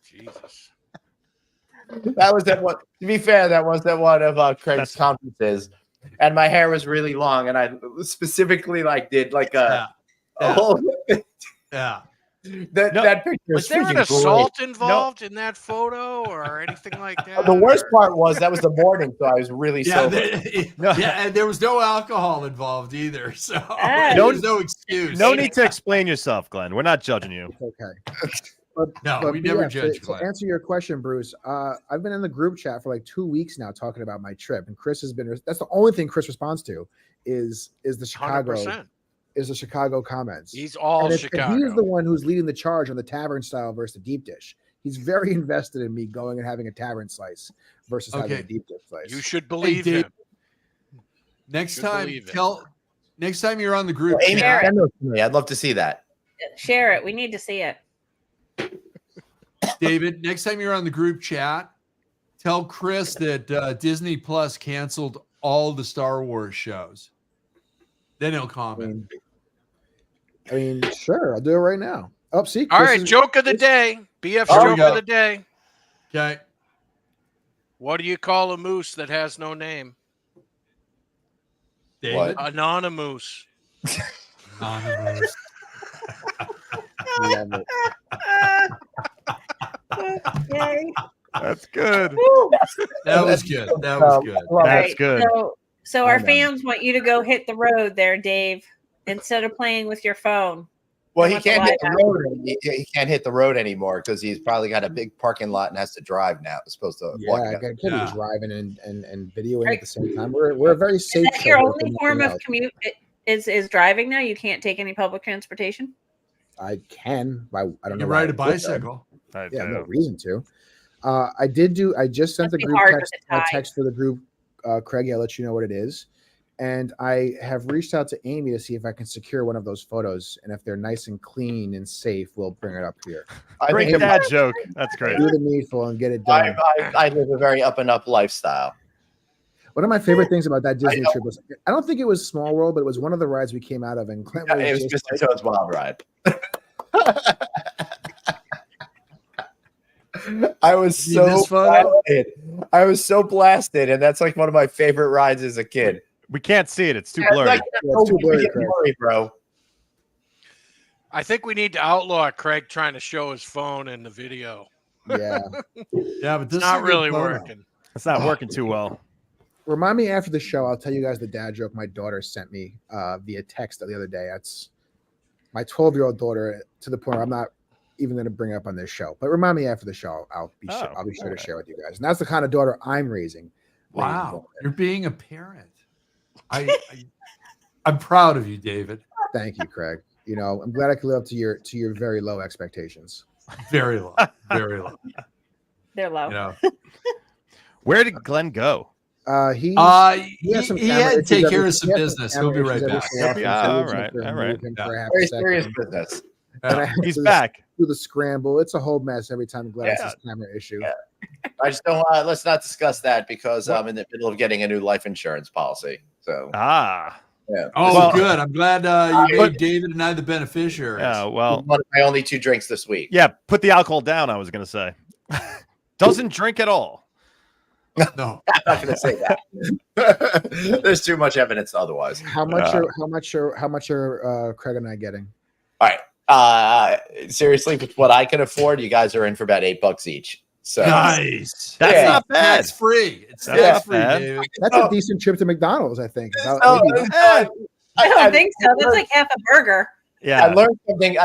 Jesus. That was that one. To be fair, that was that one of Craig's conferences, and my hair was really long, and I specifically did a Yeah. whole. Yeah. That picture Was is there an freaking assault involved in that photo or anything like that? great. The worst or- part was that was the morning, so I was really Yeah, sober. and there was no alcohol involved either, so Hey. there was no excuse. no need to explain yourself, Glenn. We're not judging you. It's okay. No, we never yeah, judge to Glenn. answer your question, Bruce, I've been in the group chat for 2 weeks now talking about my trip, and Chris has been. That's the only thing Chris responds to is the Chicago 100%. is the Chicago comments. He's all and Chicago. he's the one who's leading the charge on the tavern style versus the deep dish. He's very invested in me going and having a tavern slice versus having a deep dip slice. You should believe Dave, him. Next time, next time you're on the group Amy, chat. send those to me. I'd love to see that. Share it. We need to see it. David, next time you're on the group chat, tell Chris that Disney Plus canceled all the Star Wars shows. Then he'll comment. I mean, sure, I'll do it right now. Oh, see. All right, joke of the day. BF joke of the day. Okay. What do you call a moose that has no name? David? Anonymous. Anonymous. Love it. Yay. That's good. That was good. That was good. That's good. So our fans want you to go hit the road there, Dave, instead of playing with your phone. Well, he can't hit the road. He can't hit the road anymore because he's probably got a big parking lot and has to drive now. He's supposed to walk. I can't be driving and videoing at the same time. We're a very safe. Is that your only form of commute? Is driving now? You can't take any public transportation? I can. I don't know. You ride a bicycle. Yeah, no reason to. I just sent the group text for the group. Craig, I'll let you know what it is. And I have reached out to Amy to see if I can secure one of those photos. And if they're nice and clean and safe, we'll bring it up here. Great dad joke. That's great. Do the needful and get it done. I live a very up and up lifestyle. One of my favorite things about that Disney trip was, I don't think it was Small World, but it was one of the rides we came out of. And Clint it was Mr. Toad's Wild Ride. I was so blasted. And that's like one of my favorite rides as a kid. We can't see it. It's too blurry. It's too blurry, bro. I think we need to outlaw Craig trying to show his phone in the video. Yeah. Yeah, but this is not really working. It's not working too well. Remind me after the show. I'll tell you guys the dad joke my daughter sent me via text the other day. That's my 12-year-old daughter, to the point where I'm not even going to bring it up on this show. But remind me after the show. I'll be sure to share with you guys. And that's the kind of daughter I'm raising. Wow, you're being a parent. I'm proud of you, David. Thank you, Craig. You know, I'm glad I could live up to your very low expectations. Very low. Very low. They're low. You know. Where did Glenn go? He had to take care of some business. He'll be right back. All right. Very serious business. He's back. Do the scramble. It's a whole mess every time Glenn has a camera issue. Yeah. I just don't want. Let's not discuss that because I'm in the middle of getting a new life insurance policy. So yeah. Oh, good. I'm glad you made David and I the beneficiaries. Yeah. Well, one of my only 2 drinks this week. Yeah. Put the alcohol down. I was going to say. Doesn't drink at all. No, I'm not going to say that. There's too much evidence otherwise. How much are Craig and I getting? All right. Seriously, with what I can afford, you guys are in for about $8 each. So nice. That's not bad. That's free. It's tax free, David. That's a decent trip to McDonald's, I think. I don't think so. That's like half a burger. Yeah. I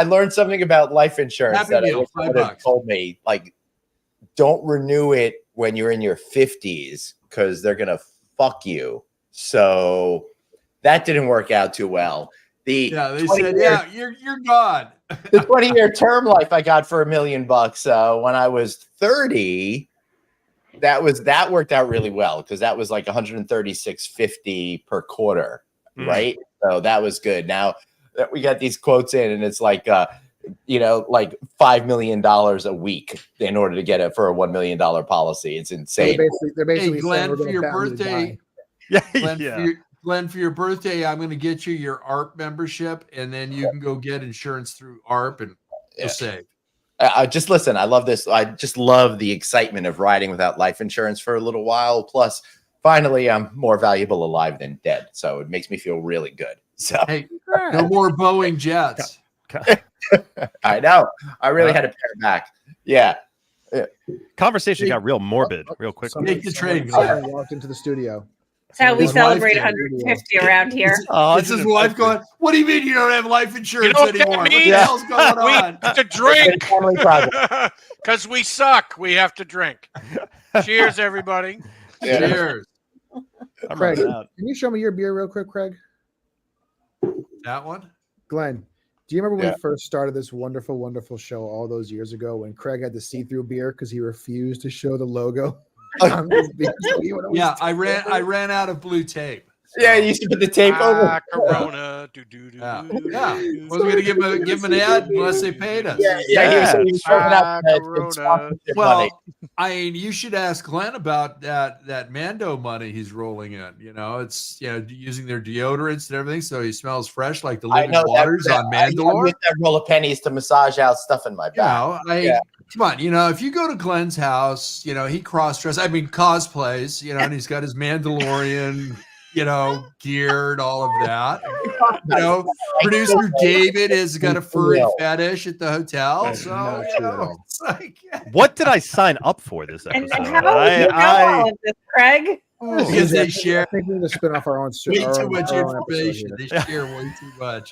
learned something about life insurance Happy meal, that told me, like, don't renew it when you're in your 50s because they're gonna fuck you. So that didn't work out too well. They said, you're gone. The 20-year term life I got for $1 million. When I was 30, that worked out really well because that was like $136.50 per quarter, right? So that was good. Now that we got these quotes in, and it's like like $5 million a week in order to get it for a $1 million policy. It's insane. They're basically hey, Glenn, for your birthday. Glenn, for your birthday, I'm going to get you your ARP membership, and then you can go get insurance through ARP, and you'll save. Just listen. I love this. I just love the excitement of riding without life insurance for a little while. Plus, finally, I'm more valuable alive than dead, so it makes me feel really good. So, hey, no more Boeing jets. I know. I really had to pare back. Yeah. Conversation got real morbid real quick. Make the trade. I walked into the studio. That's how we celebrate 150 around here. This is wife going, what do you mean you don't have life insurance anymore? What the hell's going on? We have to drink because we suck. We have to drink. Cheers, everybody. Yeah. Cheers. Craig, can you show me your beer real quick, Craig? That one? Glenn, Do you remember when we first started this wonderful, wonderful show all those years ago when Craig had the see-through beer because he refused to show the logo? Yeah, I ran out of blue tape. So. Yeah, you used to put the tape over. Corona. Yeah. Wasn't going to give him an ad unless they paid us. He was showing up Corona. Well, I mean, you should ask Glenn about that Mando money he's rolling in. You know, it's using their deodorants and everything, so he smells fresh like the living waters on Mandalore. I use that roll of pennies to massage out stuff in my back. Come on, if you go to Glenn's house, he cosplays, and he's got his Mandalorian. Geared, all of that. Producer David has got a furry fetish at the hotel. So, it's like, what did I sign up for this episode? And how do you know all of this, Craig? Because they share. I think we need to spin off our own. Way too much information. They share way too much.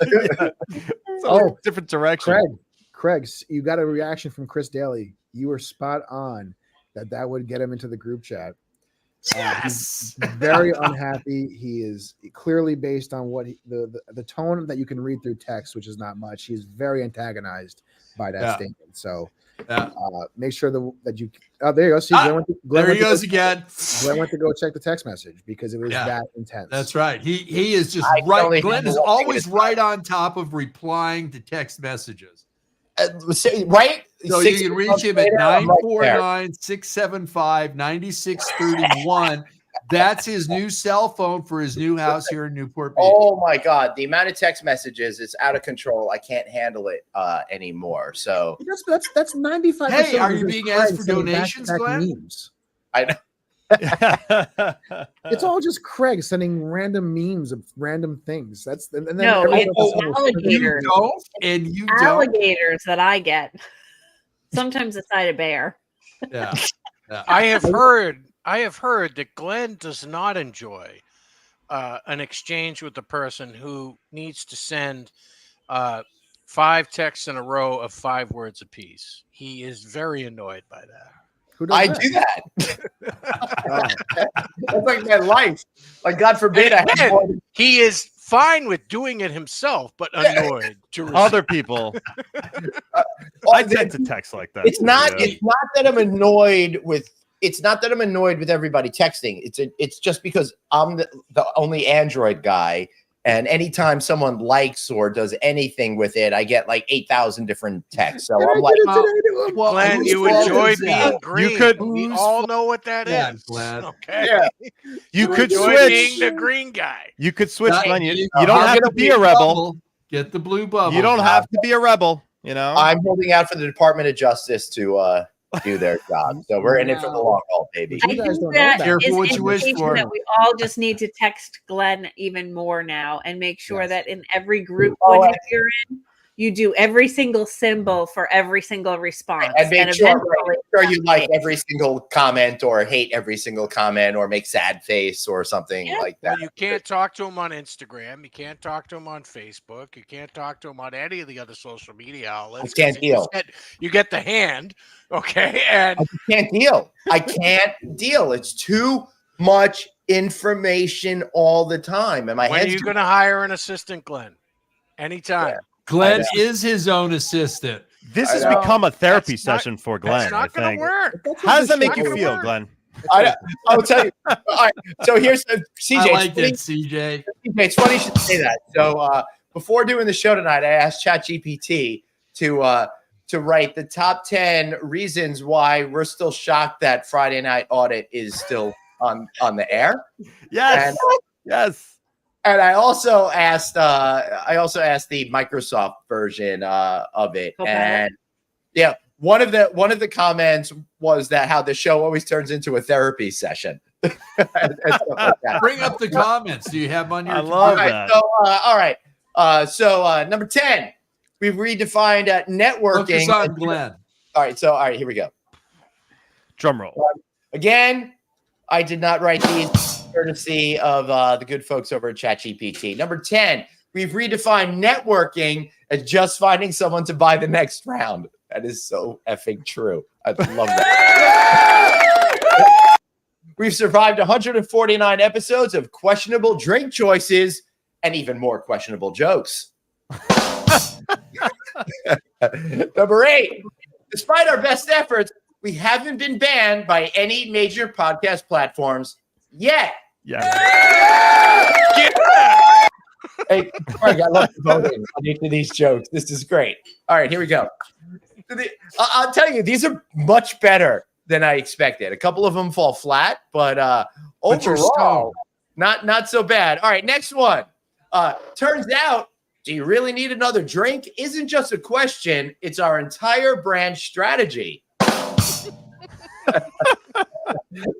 Different direction. Craig, you got a reaction from Chris Daly. You were spot on that would get him into the group chat. Yes. He's very unhappy. He is clearly based on what the tone that you can read through text, which is not much. He's very antagonized by that statement. So make sure that you. Oh, there you go. See, there he goes again. Glenn went to go check the text message because it was that intense. That's right. He is just right. Glenn is always right on top of replying to text messages. Right? So you can reach him at 949-675-9631. That's his new cell phone for his new house here in Newport Beach. Oh my God. The amount of text messages is out of control. I can't handle it anymore. So that's 95%. Hey, are you being asked for donations, Glenn? Memes. I know. It's all just Craig sending random memes of random things. That's and then alligators. Alligators that I get. Sometimes a side of bear. Yeah. I have heard that Glenn does not enjoy an exchange with the person who needs to send 5 texts in a row of 5 words apiece. He is very annoyed by that. I do that. That's like my life. Like, God forbid. He is fine with doing it himself, but annoyed to other people. I tend to text like that. It's not that I'm annoyed with. It's not that I'm annoyed with everybody texting. It's just because I'm the only Android guy. And anytime someone likes or does anything with it, I get like 8,000 different texts. So I'm like, Glenn, you enjoy being green. We all know what that is. Glenn. Okay. Yeah. You could enjoy switch. being the green guy. You could switch, Glenn. You don't have to be a rebel. Get the blue bubble. You don't have to be a rebel. I'm holding out for the Department of Justice to do their job. So we're in it for the long haul, baby. I think that Careful is what you wish for. that we all just need to text Glenn even more now and make sure that in every group when you're in, you do every single symbol for every single response. And make sure you like every single comment or hate every single comment or make sad face or something like that. Well, you can't talk to him on Instagram. You can't talk to him on Facebook. You can't talk to him on any of the other social media outlets. I can't deal. You get the hand. Okay. And I can't deal. It's too much information all the time. And when are you going to hire an assistant, Glenn? Anytime. Yeah. Glenn is his own assistant. This has become a therapy session for Glenn. It's not going to work. How does that make you feel, Glenn? I'll tell you. All right. So here's CJ. I like it, CJ. It's funny you should say that. So before doing the show tonight, I asked ChatGPT to write the top 10 reasons why we're still shocked that Friday Night Audit is still on the air. Yes. Yes. And I also asked the Microsoft version of it. Okay. And yeah, one of the comments was that how the show always turns into a therapy session. and stuff like that. Bring up the comments. Do you have on your I love that. So, all right. So number 10, we've redefined networking. Focus on Glenn. All right, here we go. Drum roll. Again, I did not write these, courtesy of the good folks over at ChatGPT. Number 10, we've redefined networking as just finding someone to buy the next round. That is so effing true. I love that. We've survived 149 episodes of questionable drink choices and even more questionable jokes. Number 8. Despite our best efforts, we haven't been banned by any major podcast platforms yet. Yeah. Hey, Craig, I love the voting on each of these jokes. This is great. All right, here we go. I'll tell you, these are much better than I expected. A couple of them fall flat, but overall, not so bad. All right, next one. Turns out, do you really need another drink? Isn't just a question. It's our entire brand strategy.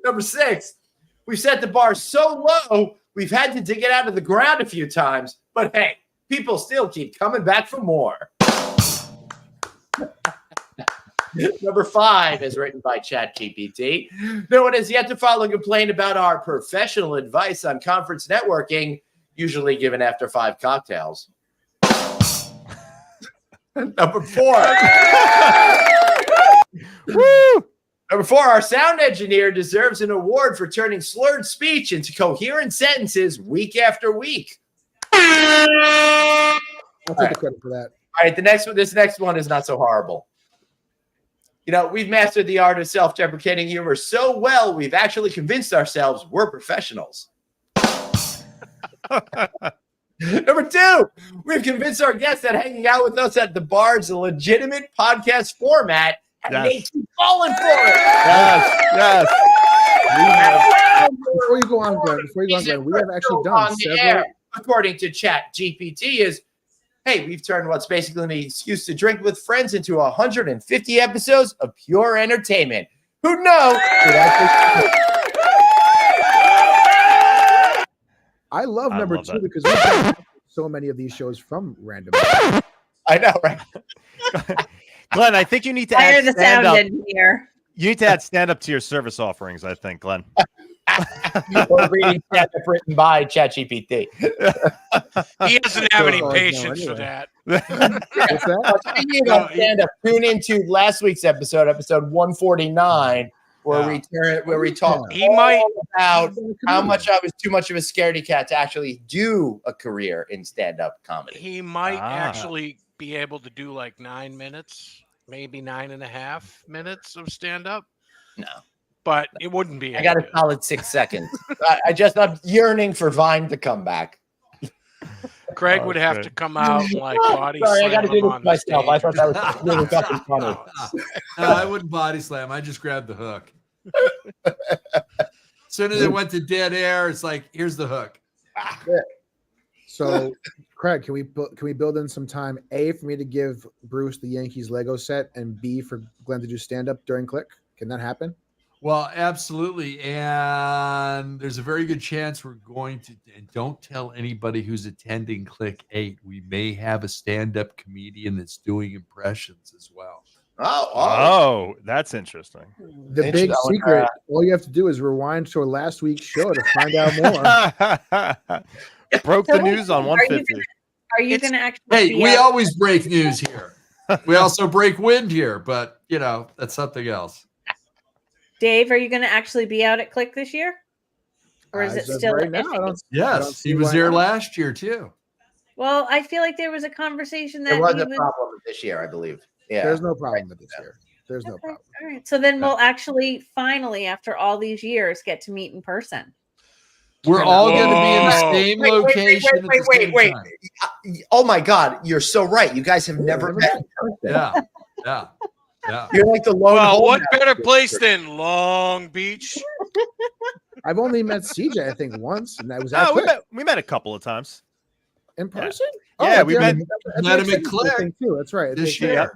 Number 6. We've set the bar so low, we've had to dig it out of the ground a few times. But hey, people still keep coming back for more. Number 5 is written by ChatGPT. No one has yet to file a complaint about our professional advice on conference networking, usually given after 5 cocktails. Number 4. Woo! Number 4, our sound engineer deserves an award for turning slurred speech into coherent sentences week after week. I'll take the credit for that. All right, this next one is not so horrible. You know, we've mastered the art of self-deprecating humor so well, we've actually convinced ourselves we're professionals. Number 2, we've convinced our guests that hanging out with us at the bar is a legitimate podcast format, and they keep falling for it. Yes. Before you go on, Glenn, we have actually done several. According to ChatGPT, is hey, we've turned what's basically an excuse to drink with friends into 150 episodes of pure entertainment. Who'd know? I love number 2 because we've done so many of these shows from random. I know, right? Glenn, I think you need to Hire add the sound engineer. You need to add stand up to your service offerings, I think, Glenn. Or reading stand up written by ChatGPT. He doesn't have any patience for that. What's that? Speaking of stand up, tune into last week's episode 149, where we talk about how much I was too much of a scaredy cat to actually do a career in stand up comedy. He might actually be able to do like 9 minutes, maybe 9.5 minutes of stand up. No. But it wouldn't be. I got a solid 6 seconds. I'm yearning for Vine to come back. Craig would have to come out and like body Sorry, slam I got to do him this on myself. the I stage. thought that was really fucking funny. No, I wouldn't body slam. I just grabbed the hook. As soon as it went to dead air, it's like, here's the hook. So, Craig, can we build in some time? A, for me to give Bruce the Yankees Lego set, and B, for Glenn to do stand up during Click. Can that happen? Well, absolutely. And there's a very good chance we're going to, and don't tell anybody who's attending Click 8, we may have a stand-up comedian that's doing impressions as well. Oh, that's interesting. The big secret, all you have to do is rewind to last week's show to find out more. Broke the news on 150. Are you going to actually? Hey, we always break news here. We also break wind here, but that's something else. Dave, are you going to actually be out at Click this year? Or is it still? Right now, yes, he was there last year too. Well, I feel like there was a conversation that there was a problem this year, I believe. Yeah, there's no problem with this year. There's no problem. All right, so then we'll actually finally, after all these years, get to meet in person. We're all going to be in the same location. Wait. Oh my God, you're so right. You guys have never met. Yeah. You're like the lone. Well, what better place than Long Beach? I've only met CJ, I think, once, and that was at we met a couple of times in person. Yeah, we met him at Click too. That's right. This year.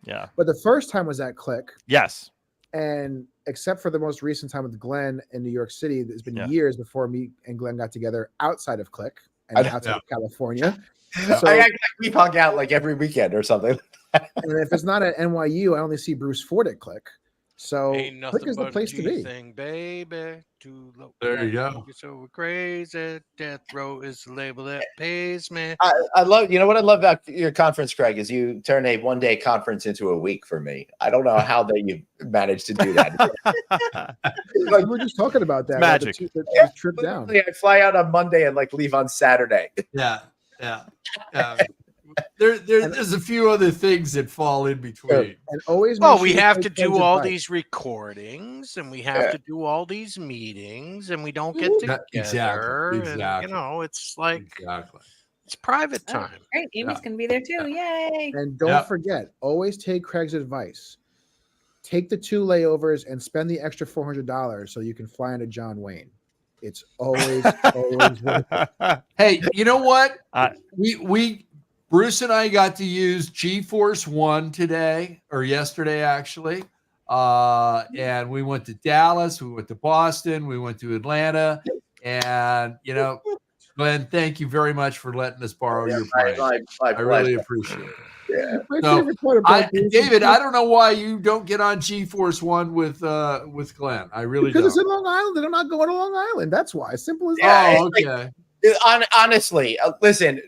Yeah, but the first time was at Click. Yes, and except for the most recent time with Glenn in New York City, it's been years before me and Glenn got together outside of Click and outside of California. So, I act like we hung out like every weekend or something. And if it's not at NYU, I only see Bruce Ford at Click. So Click is the place to be. Baby, too low. There you go. So crazy. Death row is the label that pays me. I love. You know what I love about your conference, Craig, is you turn a one-day conference into a week for me. I don't know how you managed to do that. Like, we were just talking about that. Magic. The trip down. I fly out on Monday and leave on Saturday. Yeah. There's a few other things that fall in between. And always Well, make we sure you have take to do Craig's all advice. these recordings, and we have to do all these meetings, and we don't get together. Exactly. And, you know, it's like Exactly. it's private Oh, time. great. Amy's going to be there too. Yay. And don't forget, always take Craig's advice. Take the 2 layovers and spend the extra $400 so you can fly into John Wayne. It's always worth it. Hey, you know what? We Bruce and I got to use GeForce One today or yesterday, actually. And we went to Dallas, we went to Boston, we went to Atlanta, and you know, Glenn, thank you very much for letting us borrow your plane. I really appreciate it. Yeah. So, David, I don't know why you don't get on GeForce One with Glenn. I really because don't. it's in Long Island and I'm not going to Long Island. That's why. Simple as Yeah, that. Okay. Honestly, listen,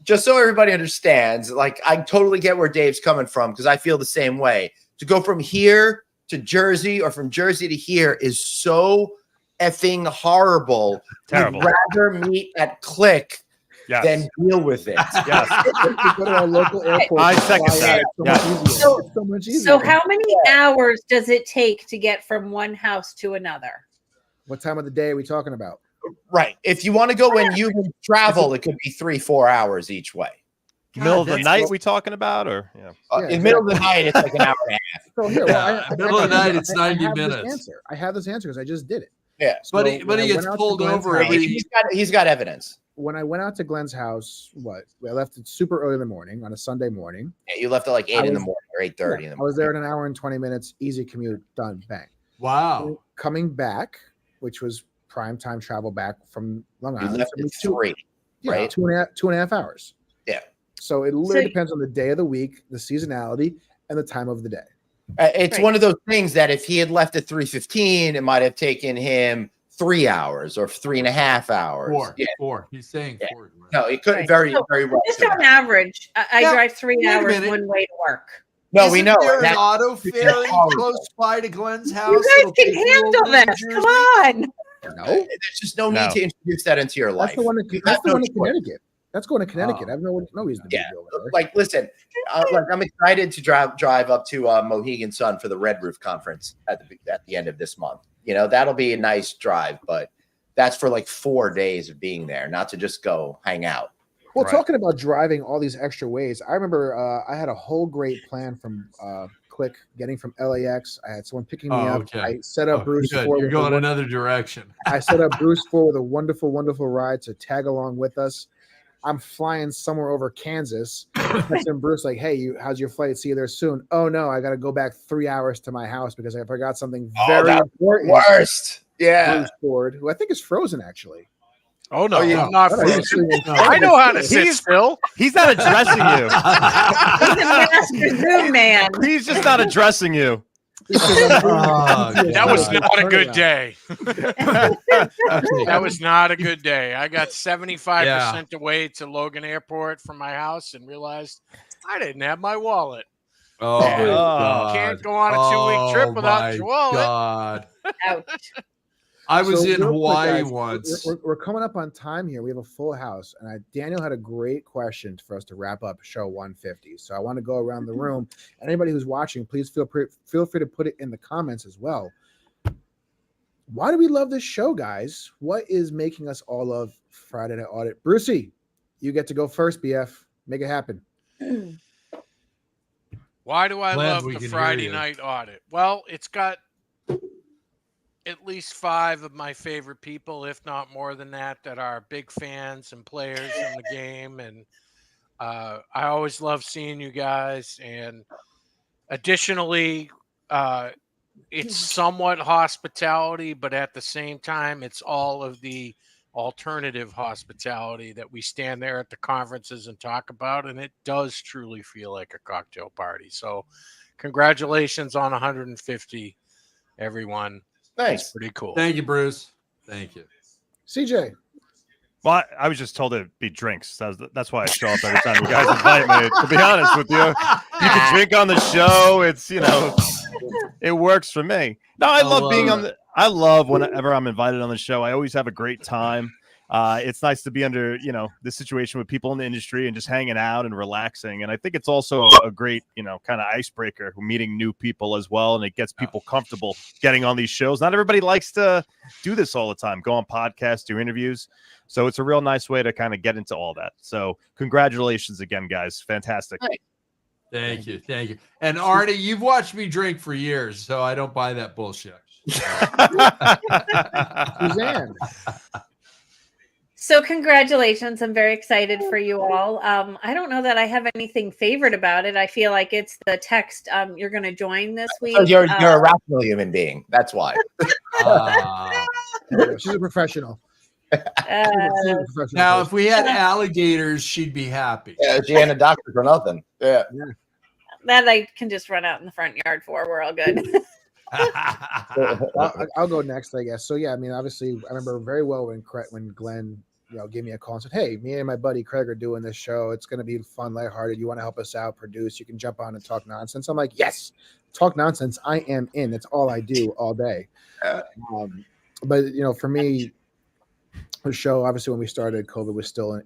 just so everybody understands, like I totally get where Dave's coming from because I feel the same way. To go from here to Jersey or from Jersey to here is so effing horrible. Terrible. I'd rather meet at Click than deal with it. Yes. Go to our local airport. I second that. It's so much easier. So how many hours does it take to get from one house to another? What time of the day are we talking about? Right. If you want to go when you travel, it could be 3-4 hours each way. Middle of the night we talking about, or in the middle of the night, it's like an hour and a half. So here, middle of the night, it's 90 minutes. I have this answer because I just did it. Yeah, but he gets pulled over. He's got evidence. When I went out to Glenn's house, I left it super early in the morning on a Sunday morning. Yeah, you left at like 8 in the morning or 8:30 in the morning. I was there in an hour and 20 minutes, easy commute, done, bang. Wow. Coming back, which was prime time travel back from Long Island. You left at 3, right? 2.5 hours. Yeah. So it literally depends on the day of the week, the seasonality, and the time of the day. It's one of those things that if he had left at 3:15, it might have taken him 3 hours or 3.5 hours. Four. He's saying 4. Right? No, it could very well. Just on average, I drive 3 hours one way to work. No, we know. There an auto ferry close by to Glenn's house. You guys can handle this. Come on. No, there's just no need to introduce that into your life. That's the one in Connecticut. That's going to Connecticut. I have no reason to go there. Like, listen, I'm excited to drive up to Mohegan Sun for the Red Roof Conference at the end of this month. You know, that'll be a nice drive, but that's for like 4 days of being there, not to just go hang out. Well, talking about driving all these extra ways, I remember I had a whole great plan from Click getting from LAX. I had someone picking me up. Okay. I set up Bruce. You're going another direction. I set up Bruce for with a wonderful, wonderful ride to tag along with us. I'm flying somewhere over Kansas. And Bruce like, hey, how's your flight? See you there soon. Oh no, I got to go back 3 hours to my house because I forgot something very important. Worst. Yeah. Bruce Ford, who I think is frozen actually. Oh no, yeah. I'm not frozen. I know how to sit still. He's not addressing you. He's a master Zoom man. He's just not addressing you. That was not a good day. That was not a good day. I got 75% away to Logan Airport from my house and realized I didn't have my wallet. Oh, God. Can't go on a 2-week trip without your wallet. God. Ouch. I was in real quick, Hawaii guys, once. We're coming up on time here. We have a full house, and Daniel had a great question for us to wrap up show 150. So I want to go around the room, and anybody who's watching, please feel free to put it in the comments as well. Why do we love this show, guys? What is making us all love Friday Night Audit? Brucey, you get to go first, BF. Make it happen. Why do I love we the can Friday hear you. Night Audit? Well, it's got at least 5 of my favorite people, if not more than that are big fans and players in the game. And I always love seeing you guys. And additionally, it's somewhat hospitality, but at the same time, it's all of the alternative hospitality that we stand there at the conferences and talk about. And it does truly feel like a cocktail party. So congratulations on 150, everyone. Thanks. That's pretty cool. Thank you, Bruce. Thank you. CJ. Well, I was just told it'd be drinks. That's why I show up every time you guys invite me. To be honest with you, you can drink on the show. It's, it works for me. No, I love being on the. I love whenever I'm invited on the show. I always have a great time. it's nice to be under, this situation with people in the industry and just hanging out and relaxing. And I think it's also a great, kind of icebreaker, meeting new people as well. And it gets people comfortable getting on these shows. Not everybody likes to do this all the time, go on podcasts, do interviews. So it's a real nice way to kind of get into all that. So congratulations again, guys. Fantastic. Right. Thank you. Thank you. And Arnie, you've watched me drink for years, so I don't buy that bullshit. Suzanne. So congratulations. I'm very excited for you all. I don't know that I have anything favorite about it. I feel like it's the text. You're going to join this week. So you're a rational human being. That's why. She's a professional. Now, if we had alligators, she'd be happy. Yeah, she ain't a doctor for nothing. Yeah. That I can just run out in the front yard for. We're all good. I'll go next, I guess. So yeah, I mean, obviously, I remember very well when Glenn, gave me a call and said, "Hey, me and my buddy Craig are doing this show. It's going to be fun, lighthearted. You want to help us out, produce? You can jump on and talk nonsense." I'm like, "Yes, talk nonsense. I am in. That's all I do all day." But for me, the show, obviously, when we started, COVID was still,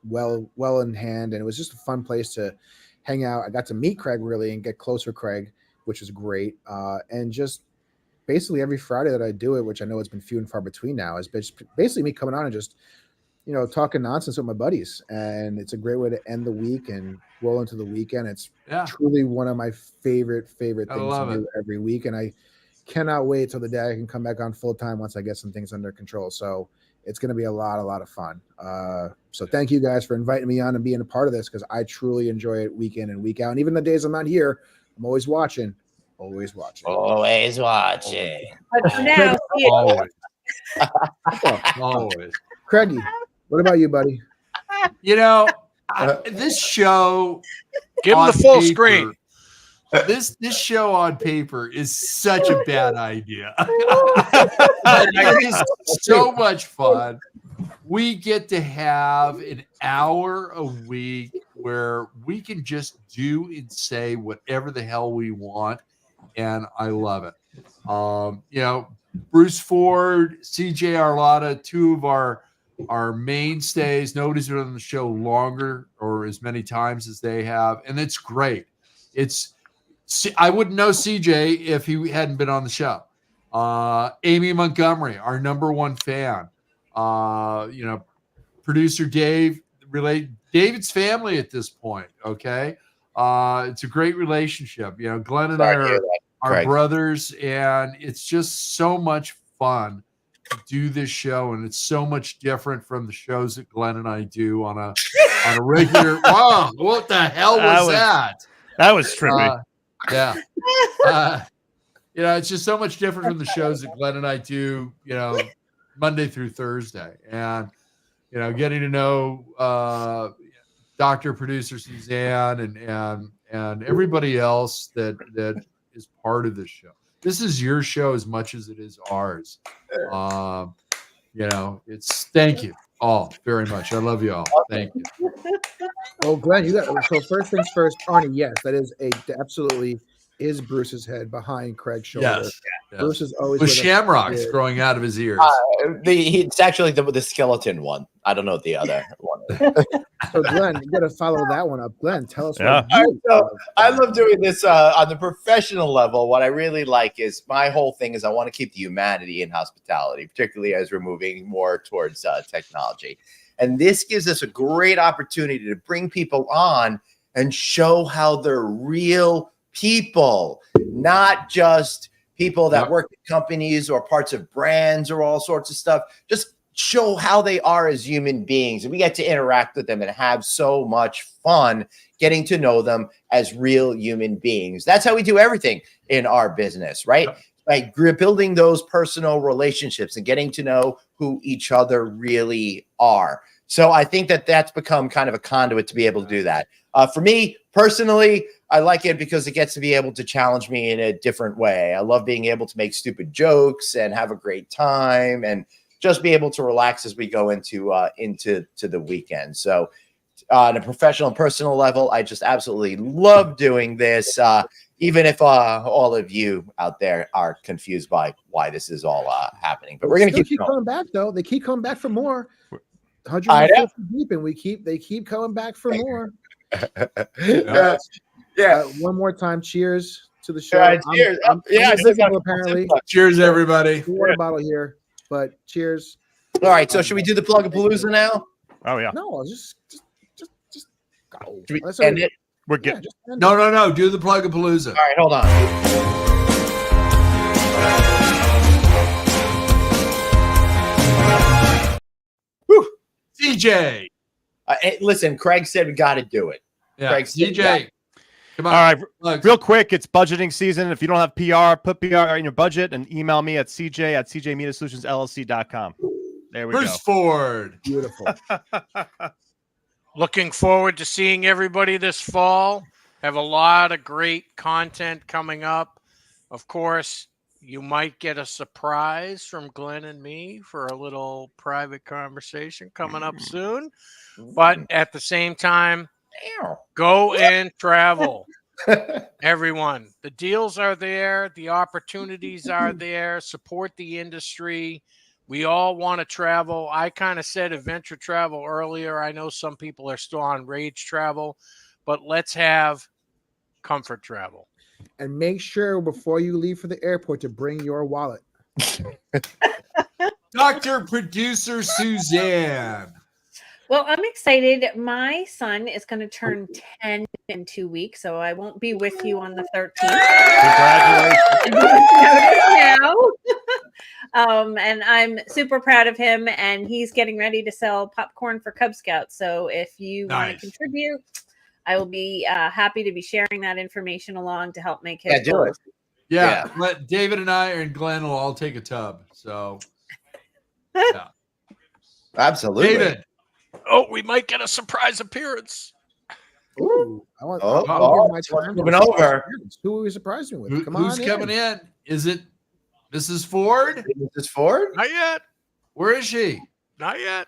well in hand, and it was just a fun place to hang out. I got to meet Craig really and get closer, Craig, which was great. And just basically every Friday that I do it, which I know it's been few and far between now, is basically me coming on and just, talking nonsense with my buddies. And it's a great way to end the week and roll into the weekend. It's truly one of my favorite things to do every week. And I cannot wait till the day I can come back on full time once I get some things under control. So it's going to be a lot of fun. So thank you guys for inviting me on and being a part of this, because I truly enjoy it week in and week out. And even the days I'm not here, I'm always watching. Always watching. Always watching. But for now, Always. Craigie, what about you, buddy? This show. Give him the full screen. This show on paper is such a bad idea. It is so much fun. We get to have an hour a week where we can just do and say whatever the hell we want, and I love it. Bruce Ford, CJ Arlotta, two of our mainstays. Nobody's been on the show longer or as many times as they have, and it's great. I wouldn't know CJ if he hadn't been on the show. Amy Montgomery, our number one fan. Producer Dave, David's family at this point. Okay. It's a great relationship. Glenn and I are brothers, and it's just so much fun to do this show. And it's so much different from the shows that Glenn and I do on a regular. Wow. What the hell was that? That was trippy. Yeah. It's just so much different from the shows that Glenn and I do, Monday through Thursday. And, getting to know Dr. Producer Suzanne and everybody else that is part of this show. This is your show as much as it is ours. Thank you all very much. I love you all. Thank you. Oh, Glenn, so first things first, Arnie, yes, that is absolutely is Bruce's head behind Craig's shoulder. Yes. Bruce is always with shamrocks growing out of his ears. It's actually the skeleton one. I don't know what the other one is. So Glenn, you got to follow that one up. Glenn, tell us. I love doing this on the professional level. What I really like is my whole thing is I want to keep the humanity in hospitality, particularly as we're moving more towards technology. And this gives us a great opportunity to bring people on and show how they're real people, not just people that work at companies or parts of brands or all sorts of stuff. Just show how they are as human beings. And we get to interact with them and have so much fun getting to know them as real human beings. That's how we do everything in our business, right? By building those personal relationships and getting to know who each other really are. So I think that that's become kind of a conduit to be able to do that. For me personally, I like it because it gets to be able to challenge me in a different way. I love being able to make stupid jokes and have a great time and just be able to relax as we go into the weekend. So on a professional and personal level, I just absolutely love doing this. even if all of you out there are confused by why this is all happening. But we're going to keep going. coming back, though. They keep coming back for more. I know. 150 deep, and they keep coming back for more. One more time, cheers to the show. Cheers. I'm visible, apparently. Cheers, everybody. Water bottle here, but cheers. All right, so should we do the Plug-a-Palooza now? Oh yeah. No, just go. Should we end it? We're good. No. Do the Plug-a-Palooza. All right, hold on. Whew. CJ. Hey, listen, Craig said we got to do it. Yeah. Craig, CJ. Come on. All right, Plugs. real quick, it's budgeting season. If you don't have PR, put PR in your budget and email me at cj@cjmediasolutionsllc.com. There we Bruce Ford. Beautiful. Looking forward to seeing everybody this fall. Have a lot of great content coming up. Of course, you might get a surprise from Glenn and me for a little private conversation coming up soon. But at the same time, go and travel. Everyone, the deals are there. The opportunities are there. Support the industry. We all want to travel. I kind of said adventure travel earlier. I know some people are still on rage travel, but let's have comfort travel. And make sure before you leave for the airport to bring your wallet. Dr. Producer Suzanne. Well, I'm excited. My son is going to turn 10 in 2 weeks, so I won't be with you on the 13th. Congratulations. Now. And I'm super proud of him, and he's getting ready to sell popcorn for Cub Scouts. So if you want to contribute, I will be happy to be sharing that information along to help make his do it. Yeah, but David and I and Glenn will all take a tub. So, yeah. Absolutely. David. Oh, we might get a surprise appearance. Ooh, I want my time. Moving over. Who are we surprising me with? Come on. Who's coming in? Is it Mrs. Ford? Mrs. Ford? Not yet. Where is she? Not yet.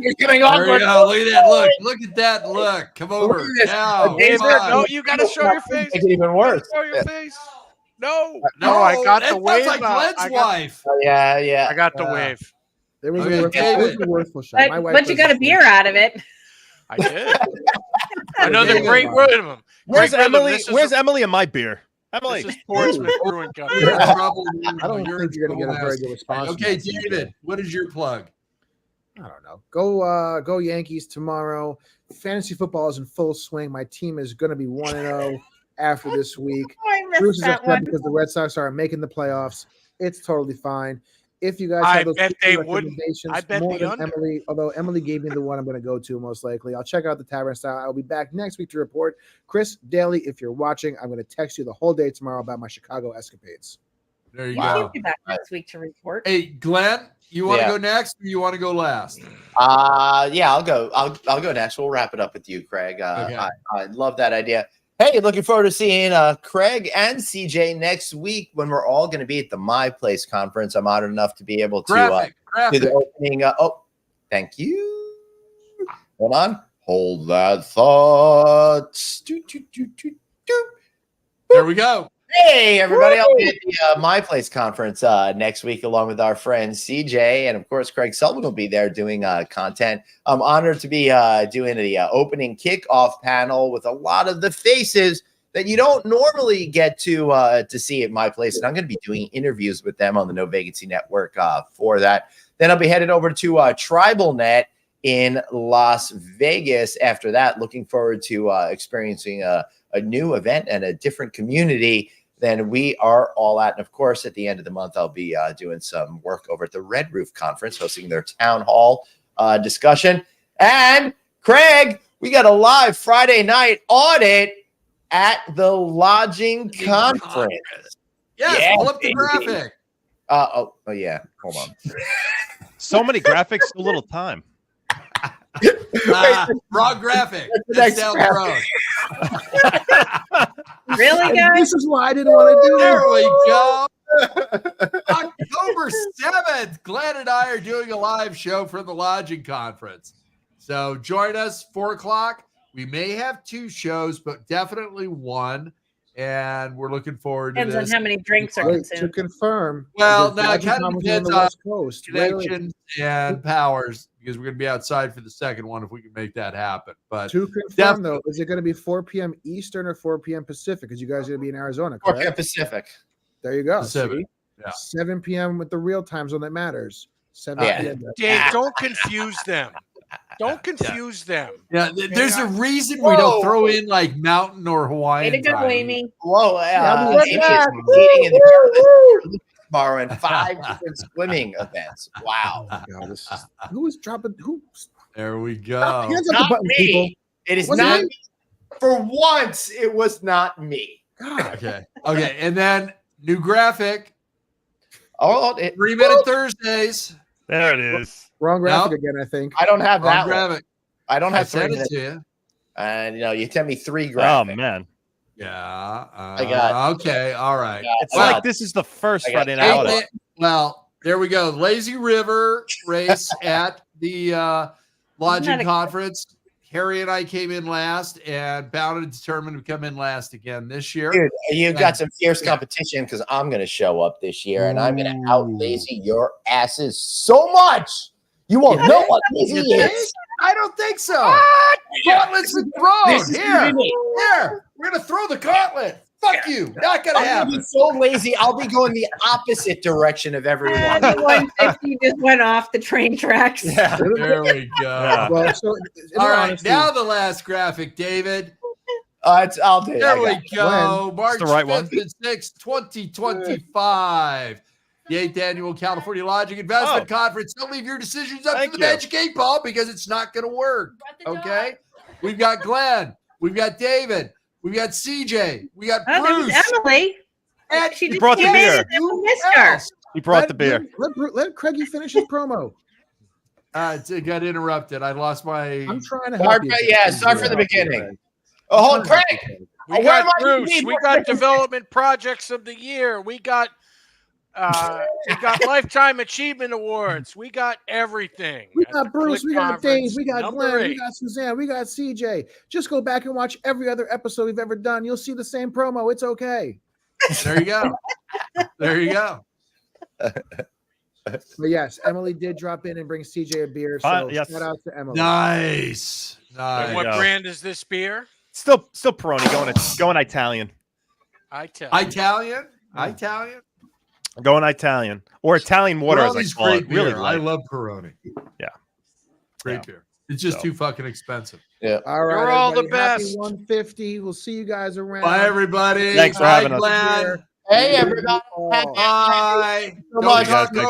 You're getting There we awkward. go. Look at that look. Look at that look. Come over. Now. David, Come on. no, you got to show your face. Make it even worse. Show your face. No, No, I got that the wave. sounds like Glenn's wife. Yeah. I got the wave. There was Okay, a worthful shot. My wife But you was- got a beer out of it. I did. Another David. great rhythm. Where's Great rhythm. Emily? This is Where's a- Emily and my beer? Emily. This is Portsmouth Brewing Company. You're in trouble. I don't think you're going to get a very good response. from Okay, that. David, what is your plug? I don't know. Go Yankees tomorrow. Fantasy football is in full swing. My team is going to be 1-0 after this week. I Bruce missed is that upset one. because the Red Sox are making the playoffs. It's totally fine. If you guys I have those bet they wouldn't. recommendations, I bet more the than under. Emily, although Emily gave me the one I'm going to go to most likely. I'll check out the Tavern Style. I'll be back next week to report. Chris Daly, if you're watching, I'm going to text you the whole day tomorrow about my Chicago escapades. There you I'll go. be back next week to report. Hey, Glenn, you want to Yeah. go next or you want to go last? Yeah, I'll go. I'll go next. We'll wrap it up with you, Craig. Okay. I love that idea. Hey, looking forward to seeing Craig and CJ next week when we're all going to be at the My Place conference. I'm honored enough to be able to Graphic. do the opening. Thank you. Hold on. Hold that thought. There we go. Hey, everybody. I'll be at the My Place conference next week along with our friend CJ. And, of course, Craig Sullivan will be there doing content. I'm honored to be doing the opening kickoff panel with a lot of the faces that you don't normally get to see at My Place. And I'm going to be doing interviews with them on the No Vacancy Network for that. Then I'll be headed over to TribalNet in Las Vegas after that. Looking forward to experiencing a new event and a different community than we are all at. And of course, at the end of the month, I'll be doing some work over at the Red Roof Conference, hosting their town hall discussion. And Craig, we got a live Friday night audit at the lodging conference. Yes, Yeah, pull up the baby. graphic. Oh yeah. Hold on. So many graphics, so little time. Wrong graphic. That's the That's next down the road. Really, And guys? this is why I didn't want to do There it. we go. October 7th, Glenn and I are doing a live show from the lodging conference. So join us 4 o'clock. We may have 2 shows, but definitely 1. And we're looking forward to Depends on this. how many drinks are Wait, to consumed. confirm. Well, there's now it Magic kind of Conference on depends the on West Coast. Wait, wait. connections and powers, because we're going to be outside for the second one if we can make that happen. But To confirm, though, is it going to be 4 p.m. Eastern or 4 p.m. Pacific? Because you guys are going to be in Arizona, 4 p.m. correct? Pacific. There you go. Pacific. See? Yeah. 7 p.m. with the real time zone that matters. 7 Yeah. p.m. Dave, don't confuse them. Don't confuse them. yeah, there's a reason we don't throw in like mountain or Way Hawaiian to go, time. Amy. Whoa, Yeah, Amy is competing in the tomorrow in 5 different swimming events. Wow. God, this is, who is dropping? Who? There we go. Hands up the Not button, me. people. It is Was not it? me. For once, it was not me. God. Okay. Okay. And then new graphic, Oh, 3-minute Thursdays. There it is. Wrong graphic No. again, I think. I don't have Wrong that one. graphic. I don't I have 3 sent it minutes. to you. And you sent me 3 Oh graphics. man, Yeah. I got- Okay. All right. it's Well, like this is the first I got Friday Night Audit. Well, there we go. Lazy River race at the lodging Isn't that conference. Harry and I came in last and bound and determined to come in last again this year. Dude, you've Yeah. got some fierce competition because I'm going to show up this year and I'm going to out lazy your asses so much. You won't know what lazy You think? is. I don't think so. Gauntlets are thrown. This is Here. unique. Here. We're going to throw the gauntlet. Fuck you. Not going to I'm going to happen. be so lazy. I'll be going the opposite direction of everyone. The 150 just went off the train tracks. Yeah. There we go. Yeah. Well, so in All all right. honesty, Now the last graphic, David. I'll do it. There I we got it. go. March the right 5th one. and 6th, 2025. The 8th Annual California Lodging Investment Conference. Don't leave your decisions up Thank to the you. Magic 8 Ball because it's not going to work. Okay? We've got Glenn. We've got David. We've got CJ. We got Oh, there was Bruce. Emily. And She He just brought the came in beer. and we missed her. else. He brought the beer. Let Craigie finish his promo. It got interrupted. I lost my. I'm trying to Start, help you. yeah, start from the beginning. Oh, hold Craig. We Where got am I? Bruce. We got development projects of the year. We got lifetime achievement awards. We got everything. We at the got Bruce, Click we got Dave, Conference, we got number Glenn, we 8. got Suzanne, we got CJ. Just go back and watch every other episode we've ever done. You'll see the same promo. It's okay. There you go. There you go. But yes, Emily did drop in and bring CJ a beer. So Yes. shout out to Emily. Nice. And Nice. what go. brand is this beer? Still Peroni going Italian. I tell you. Italian. Italian. Going Italian. Or Italian water, as I Peroni's call it. great Really beer. I light. love Peroni. Yeah. Great Yeah. beer. It's just So. too fucking expensive. All right, You're all the everybody, happy best. 150. We'll see you guys around. Bye, everybody. Thanks for Bye, having us. Glenn. Hey, everybody. Bye. so Don't much. talk Thanks.